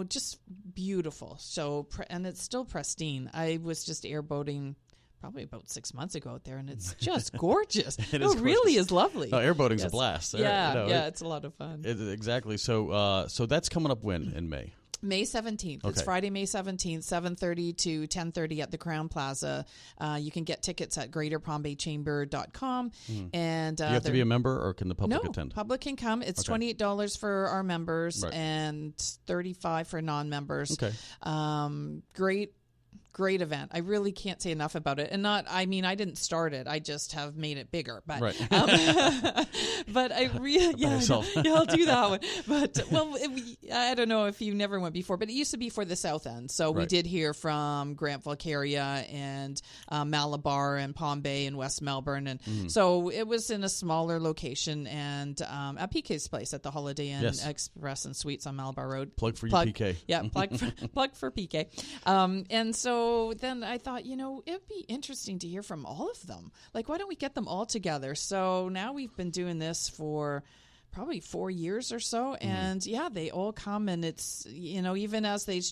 Speaker 2: just beautiful. So, and it's still pristine. I was just airboating probably about 6 months ago out there, and it's just gorgeous. It really is lovely.
Speaker 1: Airboating's a blast.
Speaker 2: It's a lot of fun.
Speaker 1: Exactly. So that's coming up when in May?
Speaker 2: May 17th. Okay. It's Friday, May 17th, 7:30 to 10:30 at the Crown Plaza. You can get tickets at greaterpalmbaychamber.com. And
Speaker 1: do you have to be a member, or can the public attend?
Speaker 2: No, public can come. It's $28 for our members and $35 for non-members. Okay. Great event. I really can't say enough about it. And I didn't start it. I just have made it bigger. But but I really, I'll do that one. But, I don't know if you never went before, but it used to be for the South End. So we did hear from Grant Valcaria and Malabar and Palm Bay and West Melbourne. And so it was in a smaller location and at PK's place at the Holiday Inn Express and Suites on Malabar Road.
Speaker 1: Plug for PK.
Speaker 2: Yeah, plug for PK. And so then I thought, it'd be interesting to hear from all of them. Like, why don't we get them all together? So now we've been doing this for probably 4 years or so. And they all come, and it's, even as they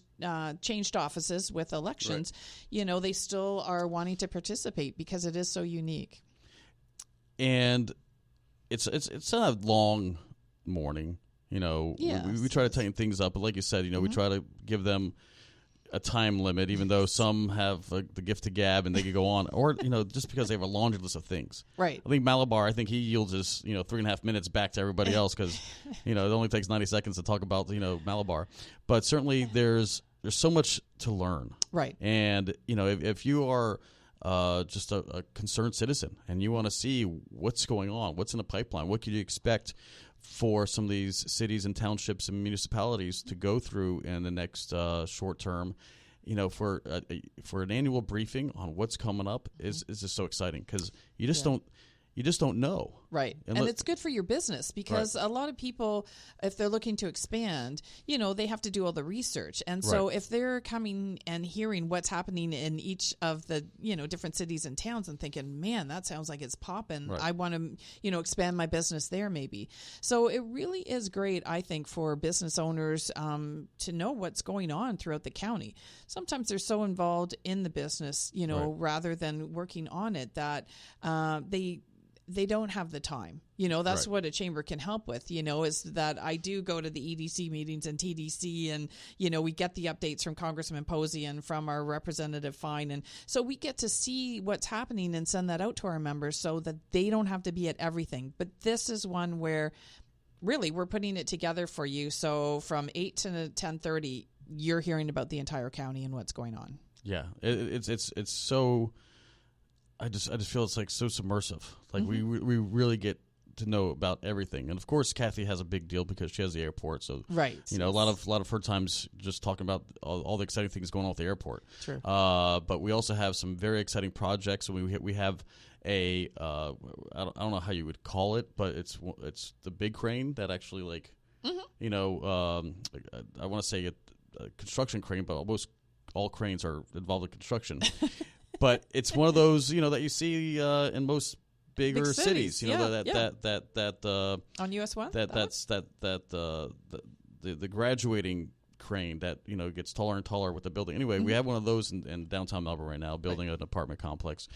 Speaker 2: changed offices with elections, they still are wanting to participate because it is so unique.
Speaker 1: And it's not a long morning, we try to tighten things up. But like you said, we try to give them a time limit, even though some have the gift to gab and they could go on, or just because they have a laundry list of things.
Speaker 2: Right.
Speaker 1: I think Malabar, he yields his 3.5 minutes back to everybody else because it only takes 90 seconds to talk about Malabar, but certainly there's so much to learn.
Speaker 2: Right.
Speaker 1: And if you are just a concerned citizen and you want to see what's going on, what's in the pipeline, what could you expect for some of these cities and townships and municipalities to go through in the next short term, for an annual briefing on what's coming up is just so exciting because you just don't know.
Speaker 2: Right. And it's good for your business because a lot of people, if they're looking to expand, they have to do all the research. And so if they're coming and hearing what's happening in each of the, different cities and towns and thinking, man, that sounds like it's popping. I want to, expand my business there maybe. So it really is great, I think, for business owners to know what's going on throughout the county. Sometimes they're so involved in the business, rather than working on it that they don't have the time. That's what a chamber can help with, is that I do go to the EDC meetings and TDC and, we get the updates from Congressman Posey and from our Representative Fine. And so we get to see what's happening and send that out to our members so that they don't have to be at everything. But this is one where really we're putting it together for you. So from 8 to 10:30, you're hearing about the entire county and what's going on.
Speaker 1: Yeah, it's so... I just feel it's like so submersive. Like we really get to know about everything. And of course, Kathy has a big deal because she has the airport. So a lot of her time's just talking about all the exciting things going on at the airport.
Speaker 2: True.
Speaker 1: But we also have some very exciting projects. We have a I don't know how you would call it, but it's the big crane that actually I want to say a construction crane, but almost all cranes are involved in construction. But it's one of those, that you see in most bigger cities. That
Speaker 2: on US 1.
Speaker 1: That's the graduating crane that gets taller and taller with the building. Anyway, we have one of those in downtown Melbourne right now, building an apartment complex.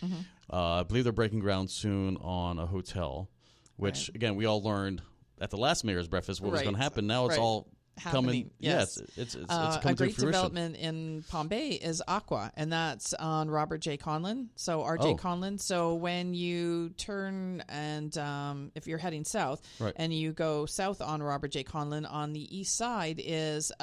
Speaker 1: I believe they're breaking ground soon on a hotel, which again we all learned at the last mayor's breakfast what was going to happen. Now it's all coming.
Speaker 2: Yes,
Speaker 1: it's
Speaker 2: a
Speaker 1: coming
Speaker 2: great
Speaker 1: to fruition.
Speaker 2: Development in Palm Bay is Aqua, and that's on Robert J. Conlon. So R.J. Conlon. So when you turn and if you're heading south and you go south on Robert J. Conlon, on the east side is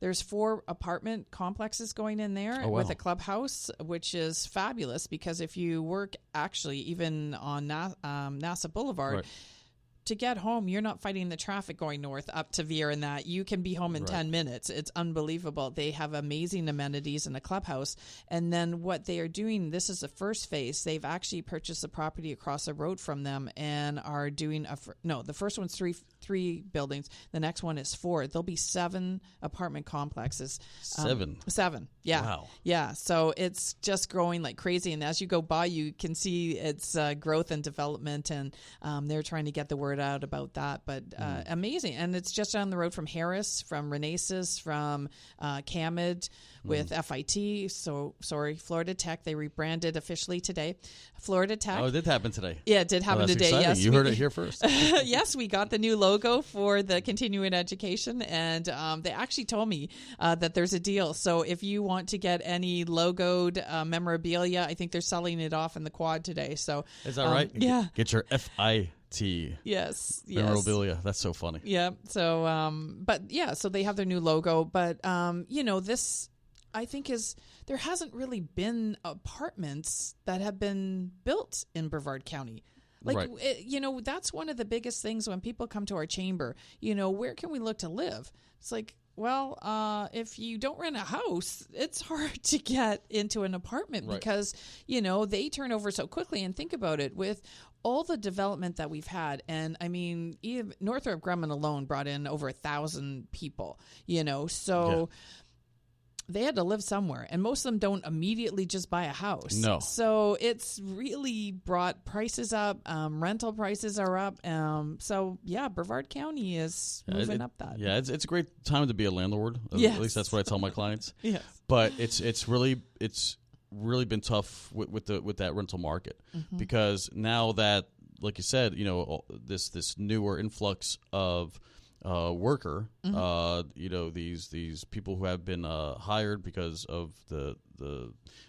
Speaker 2: there's 4 apartment complexes going in there with a clubhouse, which is fabulous because if you work actually even on NASA Boulevard. To get home, you're not fighting the traffic going north up to Veer and that. You can be home in 10 minutes. It's unbelievable. They have amazing amenities in a clubhouse. And then what they are doing, this is the first phase. They've actually purchased a property across the road from them and are doing the first one's three buildings. The next one is 4. There'll be 7 apartment complexes.
Speaker 1: 7?
Speaker 2: 7, yeah.
Speaker 1: Wow.
Speaker 2: Yeah, so it's just growing like crazy. And as you go by, you can see its growth and development. And they're trying to get the word out about that, but amazing. And it's just down the road from Harris, from Renaissance, from CAMID with FIT. So sorry, Florida Tech. They rebranded officially today. Florida Tech.
Speaker 1: Oh, it did happen today.
Speaker 2: Yeah, it did happen today.
Speaker 1: Exciting.
Speaker 2: Yes,
Speaker 1: you heard it here first.
Speaker 2: Yes, we got the new logo for the continuing education, and they actually told me that there's a deal. So if you want to get any logoed memorabilia, I think they're selling it off in the quad today. So
Speaker 1: is that right?
Speaker 2: Yeah.
Speaker 1: Get your FIT.
Speaker 2: Yes.
Speaker 1: Memorabilia. That's so funny.
Speaker 2: Yeah. So, so they have their new logo, but this I think there hasn't really been apartments that have been built in Brevard County. That's one of the biggest things when people come to our chamber, where can we look to live? It's like, well, if you don't rent a house, it's hard to get into an apartment because, they turn over so quickly. And think about it with all the development that we've had. And I mean, even Northrop Grumman alone brought in over 1,000 people, so they had to live somewhere, and most of them don't immediately just buy a house.
Speaker 1: No.
Speaker 2: So it's really brought prices up. Rental prices are up. Brevard County is moving up that.
Speaker 1: Yeah, it's a great time to be a landlord.
Speaker 2: Yes.
Speaker 1: At least that's what I tell my clients.
Speaker 2: Yes.
Speaker 1: But it's really been tough with that rental market because now that, like you said, this newer influx of worker. These people who have been hired because of the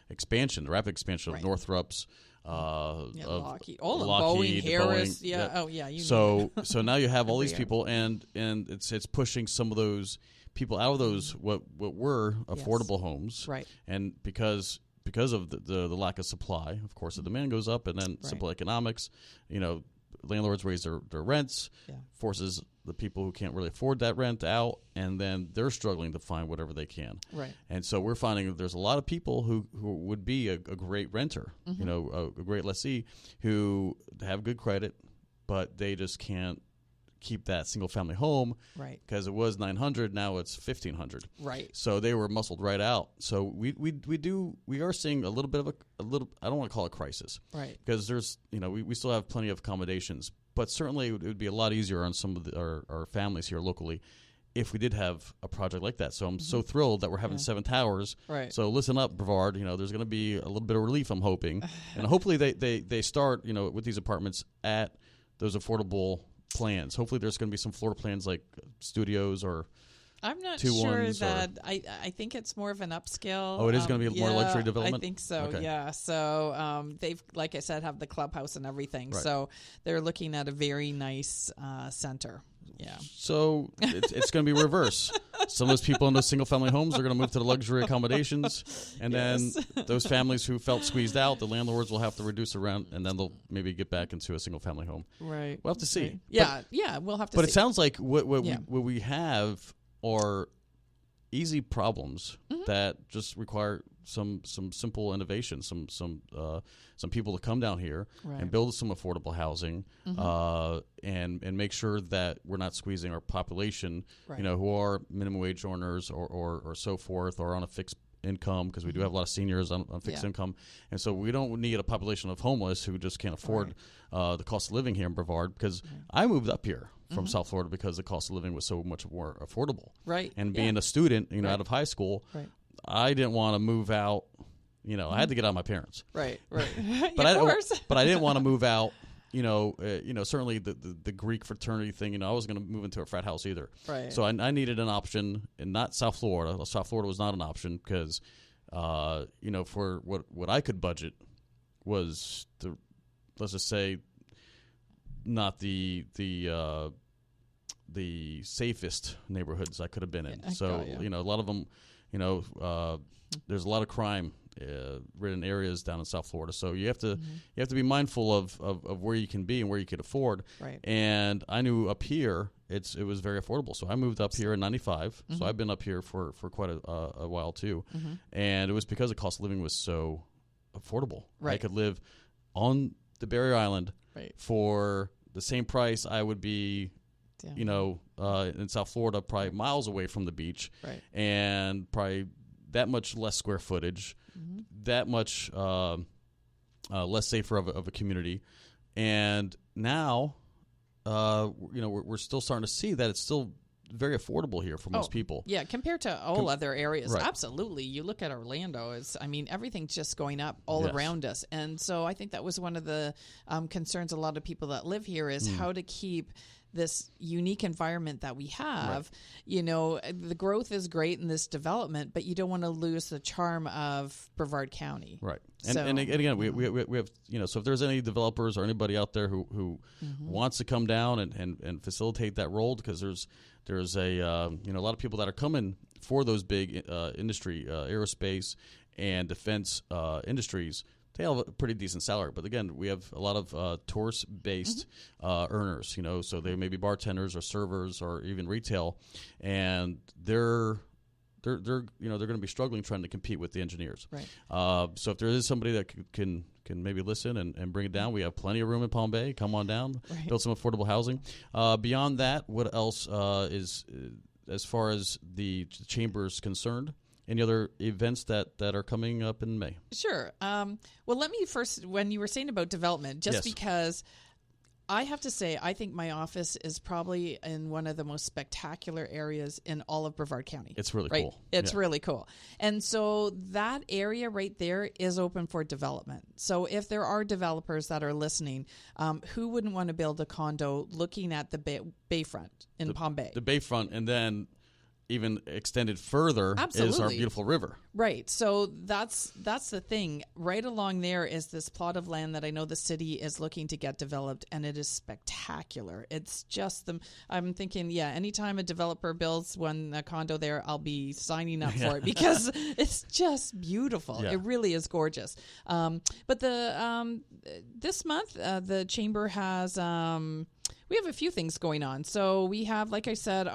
Speaker 1: expansion, the rapid expansion of Northrop's. Of
Speaker 2: Lockheed, Boeing,
Speaker 1: Boeing,
Speaker 2: Harris, yeah.
Speaker 1: So now you have all these people, and it's pushing some of those people out of those what were affordable homes,
Speaker 2: right?
Speaker 1: And because of the lack of supply, of course, the demand goes up, and then simple economics, landlords raise their rents, forces the people who can't really afford that rent out, and then they're struggling to find whatever they can.
Speaker 2: Right.
Speaker 1: And so we're finding that there's a lot of people who would be a great renter, a great lessee, who have good credit, but they just can't keep that single family home,
Speaker 2: right?
Speaker 1: Because it was $900, now it's $1,500,
Speaker 2: right?
Speaker 1: So they were muscled right out. So we are seeing a little bit of a little, I don't want to call it a crisis,
Speaker 2: right?
Speaker 1: Because there's we still have plenty of accommodations, but certainly it would be a lot easier on some of our families here locally if we did have a project like that. So I'm so thrilled that we're having 7 towers.
Speaker 2: Right.
Speaker 1: So listen up, Brevard. There's going to be a little bit of relief, I'm hoping, and hopefully they start with these apartments at those affordable plans. Hopefully there's going to be some floor plans like studios or
Speaker 2: I'm not
Speaker 1: two
Speaker 2: sure
Speaker 1: ones
Speaker 2: that I think it's more of an upscale.
Speaker 1: Oh, it is going to be more luxury development?
Speaker 2: I think so.
Speaker 1: Okay.
Speaker 2: Yeah. So they've, like I said, have the clubhouse and everything.
Speaker 1: Right.
Speaker 2: So they're looking at a very nice center. Yeah.
Speaker 1: So it's going to be reverse. Some of those people in those single family homes are going to move to the luxury accommodations, and then those families who felt squeezed out, the landlords will have to reduce the rent, and then they'll maybe get back into a single family home.
Speaker 2: Right.
Speaker 1: We'll have to see.
Speaker 2: Right. Yeah, we'll have to see.
Speaker 1: But it sounds like what we have are easy problems that just require some simple innovation, some people to come down here and build some affordable housing, and make sure that we're not squeezing our population, who are minimum wage earners or so forth, or on a fixed income, because we do have a lot of seniors on fixed income, and so we don't need a population of homeless who just can't afford the cost of living here in Brevard. Because I moved up here from South Florida because the cost of living was so much more affordable.
Speaker 2: Right.
Speaker 1: And being a student, out of high school, I didn't want to move out. I had to get out of my parents.
Speaker 2: Right. But
Speaker 1: I didn't want to move out. Certainly the Greek fraternity thing. I wasn't going to move into a frat house either.
Speaker 2: Right.
Speaker 1: So I needed an option, and not South Florida. South Florida was not an option because, for what I could budget was let's just say, not the safest neighborhoods I could have been in. A lot of them, there's a lot of crime ridden areas down in South Florida. So you have to be mindful of where you can be and where you could afford.
Speaker 2: Right.
Speaker 1: And I knew up here it was very affordable. So I moved up here in '95. So I've been up here for quite a while too. And it was because the cost of living was so affordable.
Speaker 2: Right.
Speaker 1: I could live on the barrier island for the same price I would be, in South Florida, probably miles away from the beach, and probably that much less square footage, that much less safer of a community. And now, we're still starting to see that it's still very affordable here for most people.
Speaker 2: Yeah, compared to all other areas. Right. Absolutely. You look at Orlando, everything's just going up all around us. And so I think that was one of the concerns a lot of people that live here is how to keep this unique environment that we have. The growth is great in this development, but you don't want to lose the charm of Brevard County.
Speaker 1: Right. And again, we have, so if there's any developers or anybody out there who wants to come down and facilitate that role, because there's a lot of people that are coming for those big industry, aerospace and defense industries. They have a pretty decent salary, but again, we have a lot of tourist-based earners. So they may be bartenders or servers or even retail, and they're going to be struggling trying to compete with the engineers.
Speaker 2: Right.
Speaker 1: So if there is somebody that can maybe listen and bring it down, we have plenty of room in Palm Bay. Come on down, build some affordable housing. Beyond that, what else is as far as the chamber is concerned? Any other events that are coming up in May?
Speaker 2: Sure. Well, let me first, when you were saying about development, because I have to say, I think my office is probably in one of the most spectacular areas in all of Brevard County.
Speaker 1: It's really
Speaker 2: right?
Speaker 1: cool.
Speaker 2: It's really cool. And so that area right there is open for development. So if there are developers that are listening, who wouldn't want to build a condo looking at the bayfront in Palm Bay?
Speaker 1: The bayfront, and then even extended further is our beautiful river.
Speaker 2: Right. So that's the thing. Right along there is this plot of land that I know the city is looking to get developed, and it is spectacular. It's just I'm thinking, anytime a developer builds a condo there, I'll be signing up for it because it's just beautiful.
Speaker 1: Yeah.
Speaker 2: It really is gorgeous. But this month, the chamber has we have a few things going on. So we have, like I said,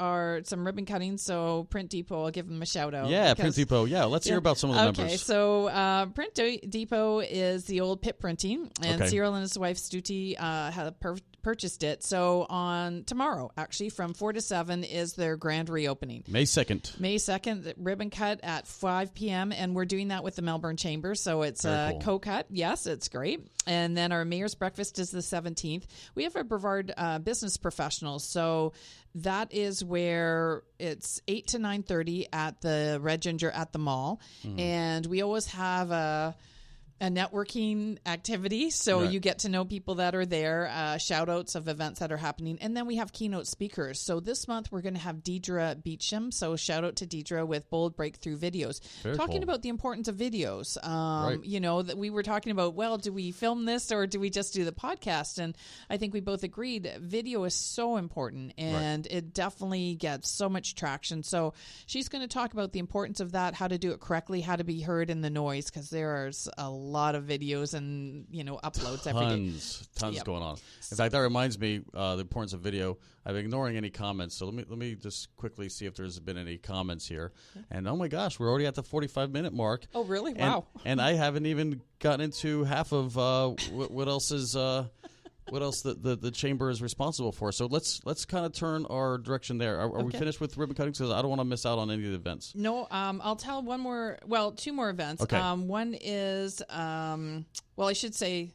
Speaker 2: some ribbon cutting. So Print Depot, I'll give them a shout out.
Speaker 1: Yeah, Print Depot. Yeah, let's hear about some of the members.
Speaker 2: Okay, so Print Depot is the old Pit Printing, and Cyril and his wife Stuti have purchased it. So on tomorrow, actually, from 4 to 7 is their grand reopening.
Speaker 1: May 2nd.
Speaker 2: May 2nd, ribbon cut at 5 p.m., and we're doing that with the Melbourne Chamber. So it's a co-cut. Yes, it's great. And then our Mayor's Breakfast is the 17th. We have a Brevard business professionals. So that is where it's 8 to 9:30 at the Red Ginger at the mall. And we always have a networking activity, so you get to know people that are there, shout outs of events that are happening, and then we have keynote speakers. So this month we're going to have Deidre Beecham, so shout out to Deidre with Bold Breakthrough Videos, talking about the importance of videos. You know, that we were talking about, well, do we film this or do we just do the podcast? And I think we both agreed video is so important, and it definitely gets so much traction. So she's going to talk about the importance of that, how to do it correctly, how to be heard in the noise, because there's a lot of videos and uploads every day.
Speaker 1: Tons going on. In fact, that reminds me the importance of video. I'm ignoring any comments, so let me just quickly see if there's been any comments here. And oh my gosh, we're already at the 45-minute mark.
Speaker 2: Oh really? Wow.
Speaker 1: And I haven't even gotten into half of what else is what else the chamber is responsible for. So let's kind of turn our direction there. Are we finished with ribbon cutting? Because I don't want to miss out on any of the events.
Speaker 2: No, I'll tell two more events.
Speaker 1: Okay.
Speaker 2: One is, I should say,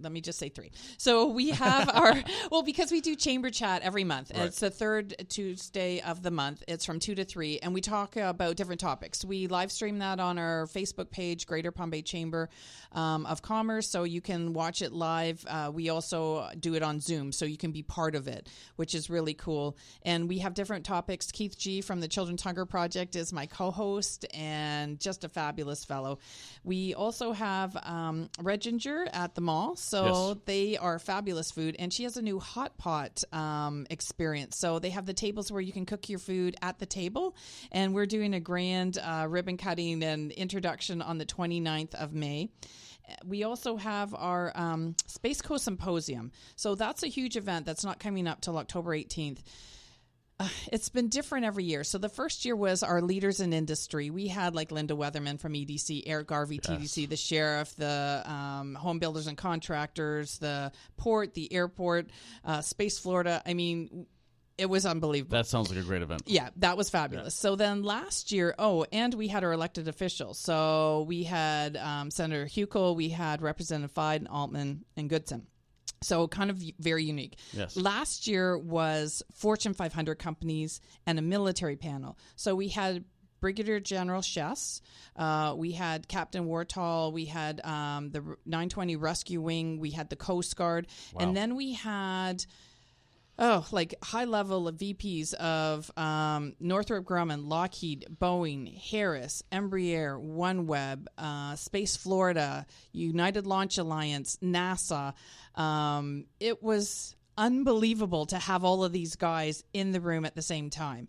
Speaker 2: let me just say 3. So we have because we do chamber chat every month. Right. It's the third Tuesday of the month. It's from 2 to 3, and we talk about different topics. We live stream that on our Facebook page, Greater Palm Bay Chamber of Commerce, so you can watch it live. We also do it on Zoom, so you can be part of it, which is really cool. And we have different topics. Keith G. from the Children's Hunger Project is my co-host, and just a fabulous fellow. We also have Red Ginger at the mall, so they are fabulous food, and she has a new hot pot experience. So they have the tables where you can cook your food at the table, and we're doing a grand ribbon cutting and introduction on the 29th of May. We also have our Space Coast Symposium. So that's a huge event that's not coming up till October 18th. It's been different every year. So the first year was our leaders in industry. We had like Linda Weatherman from EDC, Eric Garvey, TDC, the sheriff, the home builders and contractors, the port, the airport, Space Florida. I mean, it was unbelievable.
Speaker 1: That sounds like a great event.
Speaker 2: Yeah, that was fabulous. Yeah. So then last year, and we had our elected officials. So we had Senator Huckel, we had Representative Fide, Altman, and Goodson. So kind of very unique.
Speaker 1: Yes.
Speaker 2: Last year was Fortune 500 companies and a military panel. So we had Brigadier General Chess, we had Captain Wartall, we had the 920 Rescue Wing, we had the Coast Guard, and then we had high level of VPs of Northrop Grumman, Lockheed, Boeing, Harris, Embraer, OneWeb, Space Florida, United Launch Alliance, NASA. It was unbelievable to have all of these guys in the room at the same time.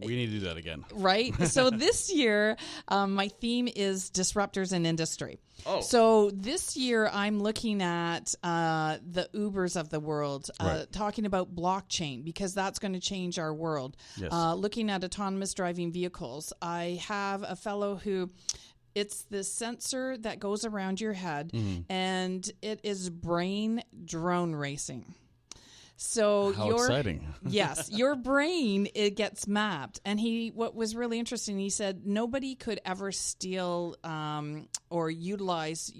Speaker 1: We need to do that again.
Speaker 2: Right? So this year, my theme is disruptors in industry.
Speaker 1: Oh.
Speaker 2: So this year, I'm looking at the Ubers of the world, talking about blockchain, because that's going to change our world.
Speaker 1: Yes.
Speaker 2: Looking at autonomous driving vehicles. I have a fellow who... It's the sensor that goes around your head, and it is brain drone racing. So
Speaker 1: how exciting.
Speaker 2: Yes, your brain, it gets mapped. And what was really interesting, he said nobody could ever steal or utilize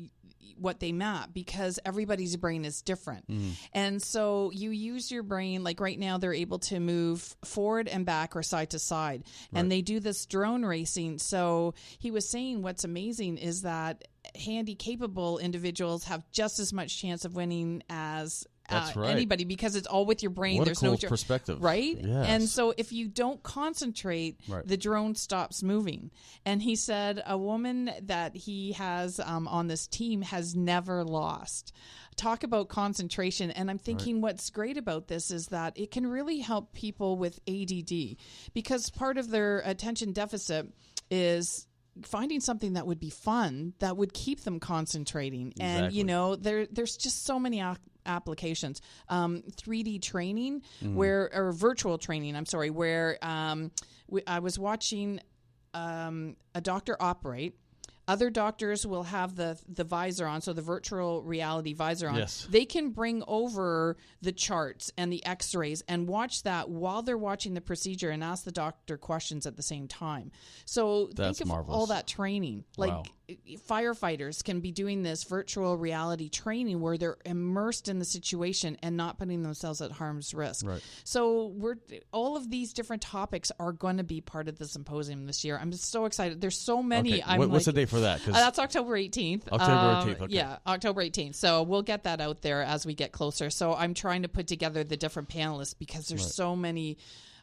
Speaker 2: what they map, because everybody's brain is different. And so you use your brain, like right now they're able to move forward and back or side to side. And they do this drone racing. So he was saying what's amazing is that handy capable individuals have just as much chance of winning as anybody, because it's all with your brain.
Speaker 1: What
Speaker 2: There's
Speaker 1: a cool
Speaker 2: no
Speaker 1: perspective,
Speaker 2: right?
Speaker 1: Yes.
Speaker 2: And so if you don't concentrate, the drone stops moving. And he said a woman that he has on this team has never lost. Talk about concentration. And I'm thinking what's great about this is that it can really help people with ADD, because part of their attention deficit is finding something that would be fun, that would keep them concentrating. And, you know, there's just so many applications. 3D training, or virtual training, I'm sorry, where I was watching a doctor operate. Other doctors will have the visor on, so the virtual reality visor on.
Speaker 1: Yes.
Speaker 2: They can bring over the charts and the x-rays and watch that while they're watching the procedure and ask the doctor questions at the same time. So
Speaker 1: That's
Speaker 2: think of
Speaker 1: marvelous.
Speaker 2: all that training. Like firefighters can be doing this virtual reality training where they're immersed in the situation and not putting themselves at harm's risk.
Speaker 1: Right.
Speaker 2: So all of these different topics are going to be part of the symposium this year. I'm just so excited. There's so many.
Speaker 1: Okay. What's the date for that?
Speaker 2: That's October 18th.
Speaker 1: October 18th, okay.
Speaker 2: Yeah, October 18th. So we'll get that out there as we get closer. So I'm trying to put together the different panelists, because there's so many.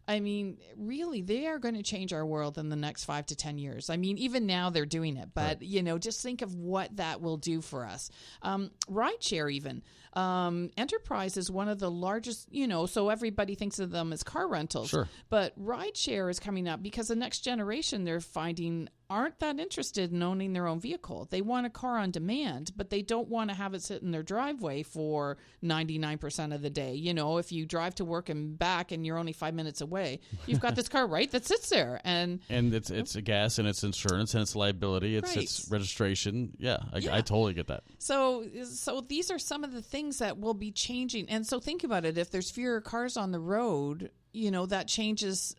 Speaker 2: I mean, really, they are going to change our world in the next 5 to 10 years. I mean, even now they're doing it, but, you know, just think of what that will do for us. Rideshare even. Enterprise is one of the largest, you know, so everybody thinks of them as car rentals.
Speaker 1: Sure.
Speaker 2: But rideshare is coming up because the next generation, they're finding, aren't that interested in owning their own vehicle. They want a car on demand, but they don't want to have it sit in their driveway for 99% of the day. You know, if you drive to work and back and you're only 5 minutes away, you've got this car, right, that sits there. And
Speaker 1: it's a gas, and it's insurance, and it's liability, it's registration. Yeah, I totally get that. So
Speaker 2: these are some of the things that will be changing. And so think about it. If there's fewer cars on the road, you know, that changes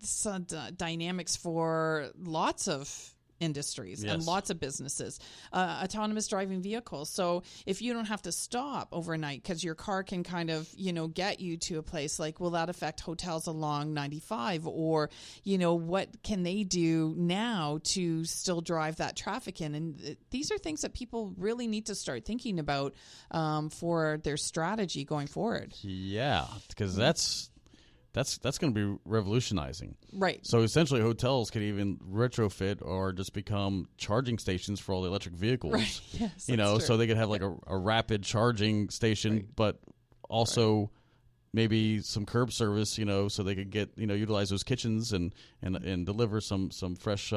Speaker 2: some dynamics for lots of industries and lots of businesses. Autonomous driving vehicles. So if you don't have to stop overnight because your car can kind of, you know, get you to a place, like, will that affect hotels along 95? Or, you know, what can they do now to still drive that traffic in? And these are things that people really need to start thinking about for their strategy going forward.
Speaker 1: Yeah, because that's going to be revolutionizing.
Speaker 2: Right.
Speaker 1: So essentially hotels could even retrofit or just become charging stations for all the electric vehicles.
Speaker 2: Right. Yes,
Speaker 1: you know,
Speaker 2: true.
Speaker 1: so they could have like a rapid charging station, but also maybe some curb service, you know, so they could get, you know, utilize those kitchens and deliver some fresh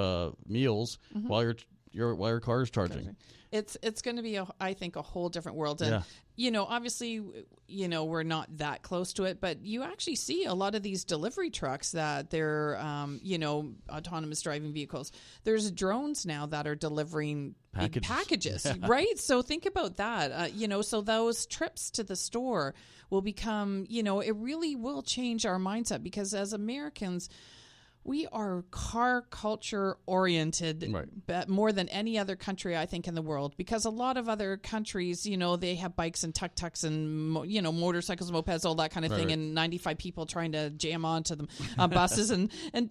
Speaker 1: meals while your car is charging.
Speaker 2: It's going to be, I think, a whole different world. And, you know, obviously, you know, we're not that close to it, but you actually see a lot of these delivery trucks that they're, you know, autonomous driving vehicles. There's drones now that are delivering big packages, right? So think about that. You know, so those trips to the store will become, you know, it really will change our mindset, because as Americans, we are car culture oriented more than any other country, I think, in the world, because a lot of other countries, you know, they have bikes and tuk-tuks and, you know, motorcycles, mopeds, all that kind of thing, and 95 people trying to jam onto them, buses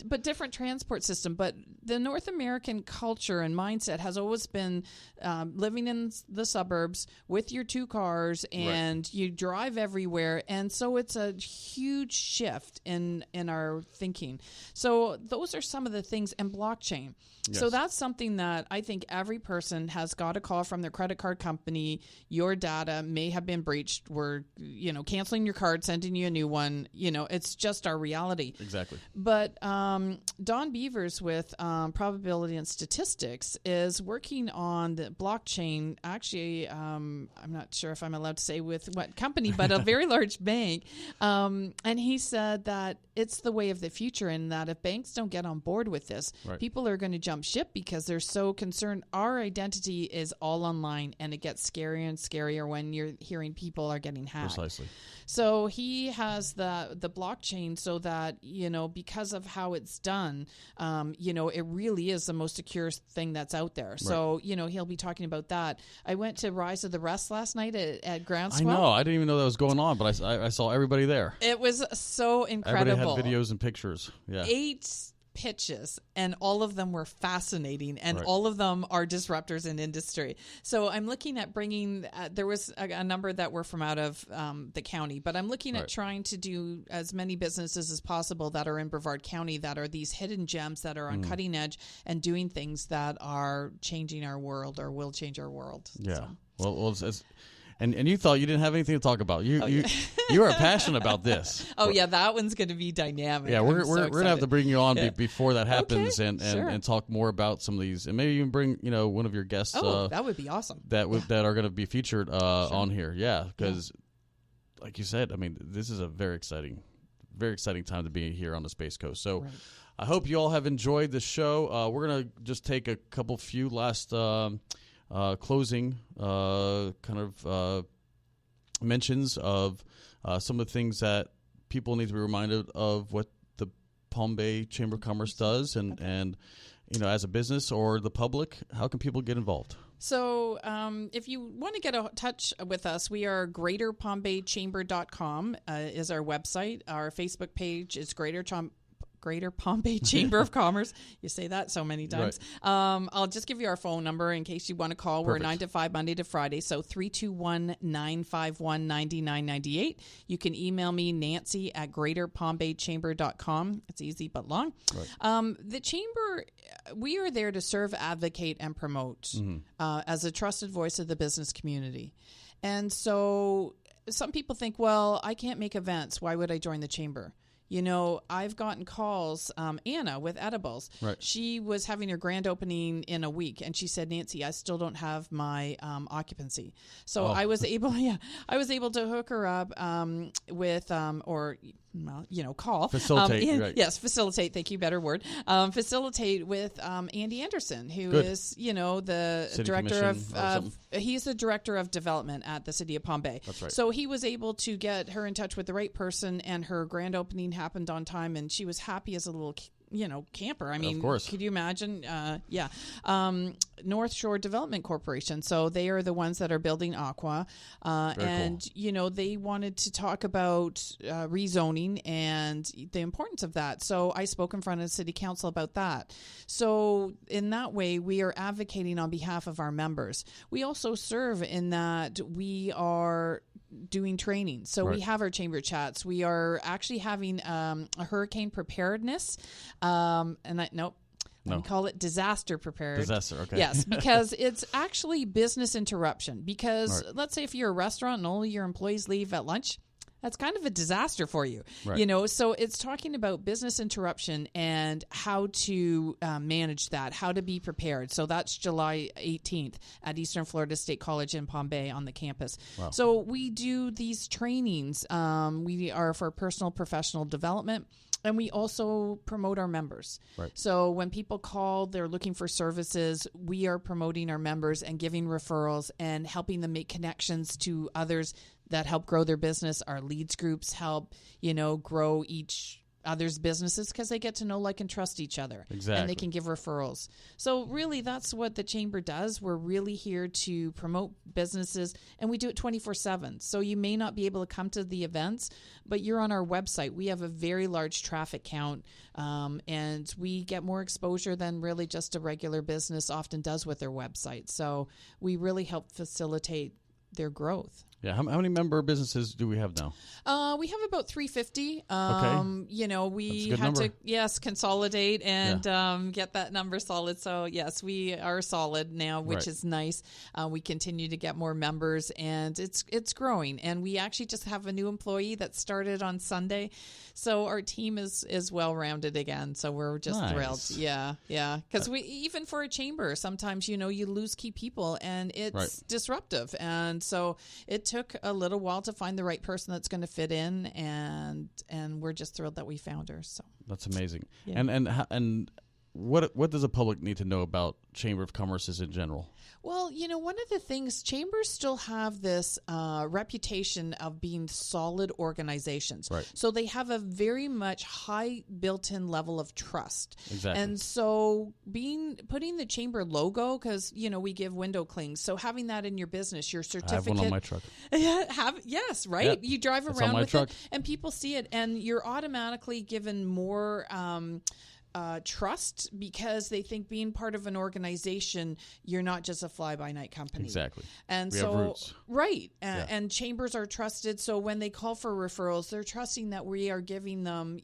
Speaker 2: but different transport system. But the North American culture and mindset has always been living in the suburbs with your two cars, and you drive everywhere. And so it's a huge shift in our thinking. So those are some of the things, and blockchain. Yes. So that's something that I think every person has got a call from their credit card company. Your data may have been breached. We're, you know, canceling your card, sending you a new one. You know, it's just our reality.
Speaker 1: Exactly.
Speaker 2: But Don Beavers with Probability and Statistics is working on the blockchain. Actually, I'm not sure if I'm allowed to say with what company, but a very large bank. And he said that it's the way of the future, and that if banks banks don't get on board with this,
Speaker 1: Right.
Speaker 2: people are going to jump ship because they're so concerned. Our identity is all online, and it gets scarier and scarier when you're hearing people are getting hacked.
Speaker 1: Precisely.
Speaker 2: So he has the blockchain so that, because of how it's done, it really is the most secure thing that's out there.
Speaker 1: Right.
Speaker 2: So, he'll be talking about that. I went to Rise of the Rest last night at Groundswell.
Speaker 1: I know. I didn't even know that was going on, but I saw everybody there.
Speaker 2: It was so incredible.
Speaker 1: Everybody had videos and pictures. Yeah.
Speaker 2: 8 pitches, and all of them were fascinating, and
Speaker 1: Right.
Speaker 2: all of them are disruptors in industry. So I'm looking at bringing, there was a number that were from out of the county, but I'm looking
Speaker 1: Right.
Speaker 2: at trying to do as many businesses as possible that are in Brevard County that are these hidden gems that are on cutting edge and doing things that are changing our world or will change our world.
Speaker 1: Yeah.
Speaker 2: So.
Speaker 1: Well, and you thought you didn't have anything to talk about. You are passionate about this.
Speaker 2: Oh yeah, that one's going to be dynamic.
Speaker 1: Yeah, we're gonna have to bring you on
Speaker 2: Yeah.
Speaker 1: before that happens,
Speaker 2: Okay,
Speaker 1: and
Speaker 2: sure.
Speaker 1: talk more about some of these, and maybe even bring one of your guests.
Speaker 2: That would be awesome.
Speaker 1: that are going to be featured on here. Yeah, because like you said, I mean, this is a very exciting time to be here on the Space Coast. So
Speaker 2: Right.
Speaker 1: I hope you all have enjoyed the show. We're going to just take a few last closing kind of mentions of some of the things that people need to be reminded of what the Palm Bay Chamber of Commerce does, and as a business or the public, how can people get involved?
Speaker 2: So if you want to get in touch with us, we are greaterpalmbaychamber.com is our website. Our Facebook page is Greater Palm Bay Chamber of Commerce. You say that so many times. Right. I'll just give you our phone number in case you want to call.
Speaker 1: Perfect.
Speaker 2: We're 9 to 5 Monday to Friday, so 321-951-9998. You can email me, Nancy, at greaterpalmbaychamber.com. It's easy but long.
Speaker 1: Right.
Speaker 2: The Chamber, we are there to serve, advocate, and promote as a trusted voice of the business community. And so some people think, well, I can't make events. Why would I join the Chamber? I've gotten calls. Anna with Edibles,
Speaker 1: Right.
Speaker 2: She was having her grand opening in a week, and she said, Nancy, I still don't have my occupancy. So I was able to hook her up with call.
Speaker 1: Facilitate, right.
Speaker 2: Yes, facilitate. Thank you, better word. Facilitate with Andy Anderson, who
Speaker 1: Good.
Speaker 2: is the
Speaker 1: City
Speaker 2: director
Speaker 1: Commission
Speaker 2: of he's the director of development at the city of Palm Bay.
Speaker 1: That's right.
Speaker 2: So he was able to get her in touch with the right person, and her grand opening happened on time, and she was happy as a little camper. I mean,
Speaker 1: of course.
Speaker 2: Could you imagine? North Shore Development Corporation. So they are the ones that are building Aqua. And,
Speaker 1: cool.
Speaker 2: They wanted to talk about rezoning and the importance of that. So I spoke in front of the city council about that. So in that way, we are advocating on behalf of our members. We also serve in that we are doing training. So
Speaker 1: Right.
Speaker 2: we have our chamber chats. We are actually having a hurricane preparedness. I call it disaster prepared.
Speaker 1: Disaster, okay.
Speaker 2: Yes, because it's actually business interruption. Because
Speaker 1: Right.
Speaker 2: let's say if you're a restaurant and all your employees leave at lunch, that's kind of a disaster for you.
Speaker 1: Right.
Speaker 2: So it's talking about business interruption and how to manage that, how to be prepared. So that's July 18th at Eastern Florida State College in Palm Bay on the campus.
Speaker 1: Wow.
Speaker 2: So we do these trainings. We are for personal professional development. And we also promote our members.
Speaker 1: Right.
Speaker 2: So when people call, they're looking for services, we are promoting our members and giving referrals and helping them make connections to others that help grow their business. Our leads groups help, grow each other's businesses because they get to know, like, and trust each other.
Speaker 1: Exactly.
Speaker 2: And they can give referrals. So really, that's what the Chamber does. We're really here to promote businesses, and we do it 24/7. So you may not be able to come to the events, but you're on our website. We have a very large traffic count, and we get more exposure than really just a regular business often does with their website. So we really help facilitate their growth.
Speaker 1: Yeah. How many member businesses do we have now?
Speaker 2: We have about 350.
Speaker 1: Okay.
Speaker 2: We
Speaker 1: That's a
Speaker 2: had
Speaker 1: good
Speaker 2: to, consolidate and get that number solid. So, yes, we are solid now, which
Speaker 1: Right.
Speaker 2: is nice. We continue to get more members, and it's growing. And we actually just have a new employee that started on Sunday. So our team is well-rounded again. So we're just
Speaker 1: Nice.
Speaker 2: thrilled. Yeah. Because we even for a chamber, sometimes, you lose key people, and it's
Speaker 1: Right.
Speaker 2: disruptive. And so it took a little while to find the right person that's going to fit in, and we're just thrilled that we found her. So
Speaker 1: that's amazing.
Speaker 2: Yeah.
Speaker 1: And what does the public need to know about Chamber of Commerce's in general?
Speaker 2: Well, one of the things, chambers still have this reputation of being solid organizations.
Speaker 1: Right.
Speaker 2: So they have a very much high built-in level of trust.
Speaker 1: Exactly.
Speaker 2: And so putting the chamber logo, because, we give window clings. So having that in your business, your certificate.
Speaker 1: I have one on my truck.
Speaker 2: Yes, right?
Speaker 1: Yeah.
Speaker 2: You drive
Speaker 1: It's
Speaker 2: around
Speaker 1: on my
Speaker 2: with
Speaker 1: truck.
Speaker 2: it, and people see it, and you're automatically given more trust, because they think being part of an organization, you're not just a fly-by-night company.
Speaker 1: Exactly.
Speaker 2: And
Speaker 1: we
Speaker 2: so,
Speaker 1: have roots.
Speaker 2: right. And chambers are trusted. So when they call for referrals, they're trusting that we are giving them,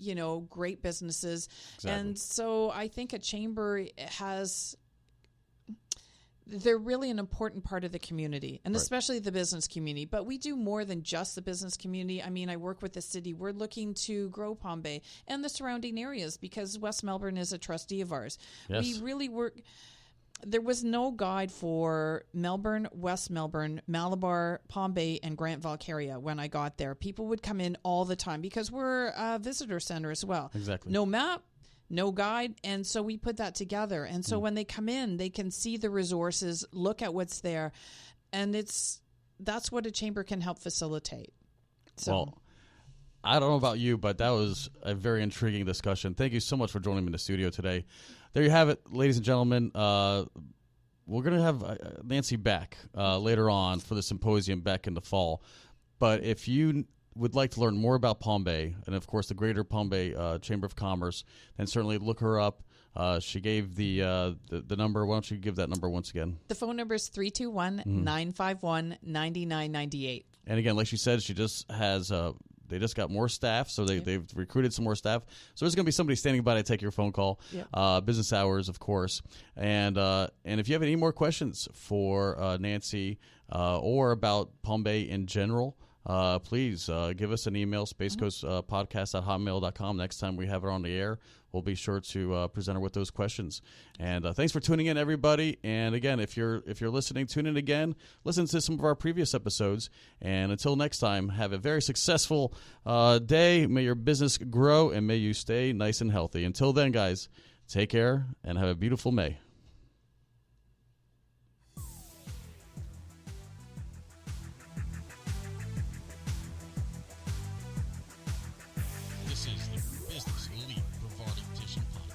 Speaker 2: great businesses.
Speaker 1: Exactly.
Speaker 2: And so I think a chamber they're really an important part of the community, and especially the business community. But we do more than just the business community. I mean, I work with the city. We're looking to grow Palm Bay and the surrounding areas, because West Melbourne is a trustee of ours.
Speaker 1: Yes.
Speaker 2: We really work. There was no guide for Melbourne, West Melbourne, Malabar, Palm Bay, and Grant Valcaria when I got there. People would come in all the time, because we're a visitor center as well.
Speaker 1: Exactly.
Speaker 2: No map, no guide, and so we put that together. And so when they come in, they can see the resources, look at what's there, and that's what a chamber can help facilitate. So.
Speaker 1: Well, I don't know about you, but that was a very intriguing discussion. Thank you so much for joining me in the studio today. There you have it, ladies and gentlemen. We're going to have Nancy back later on for the symposium back in the fall. But if you would like to learn more about Palm Bay, and of course the Greater Palm Bay Chamber of Commerce, then certainly look her up. She gave the number. Why don't you give that number once again?
Speaker 2: The phone number is 321-951-9998.
Speaker 1: And again, like she said, she just has they just got more staff, so they've recruited some more staff. So there's going to be somebody standing by to take your phone call. Yep. Business hours, of course. And if you have any more questions for Nancy or about Palm Bay in general, please give us an email, spacecoastpodcast@hotmail.com. Next time we have her on the air, we'll be sure to present her with those questions. And thanks for tuning in, everybody. And again, if you're listening, tune in again. Listen to some of our previous episodes. And until next time, have a very successful day. May your business grow, and may you stay nice and healthy. Until then, guys, take care and have a beautiful May. This is the Business Elite Brevard Edition podcast.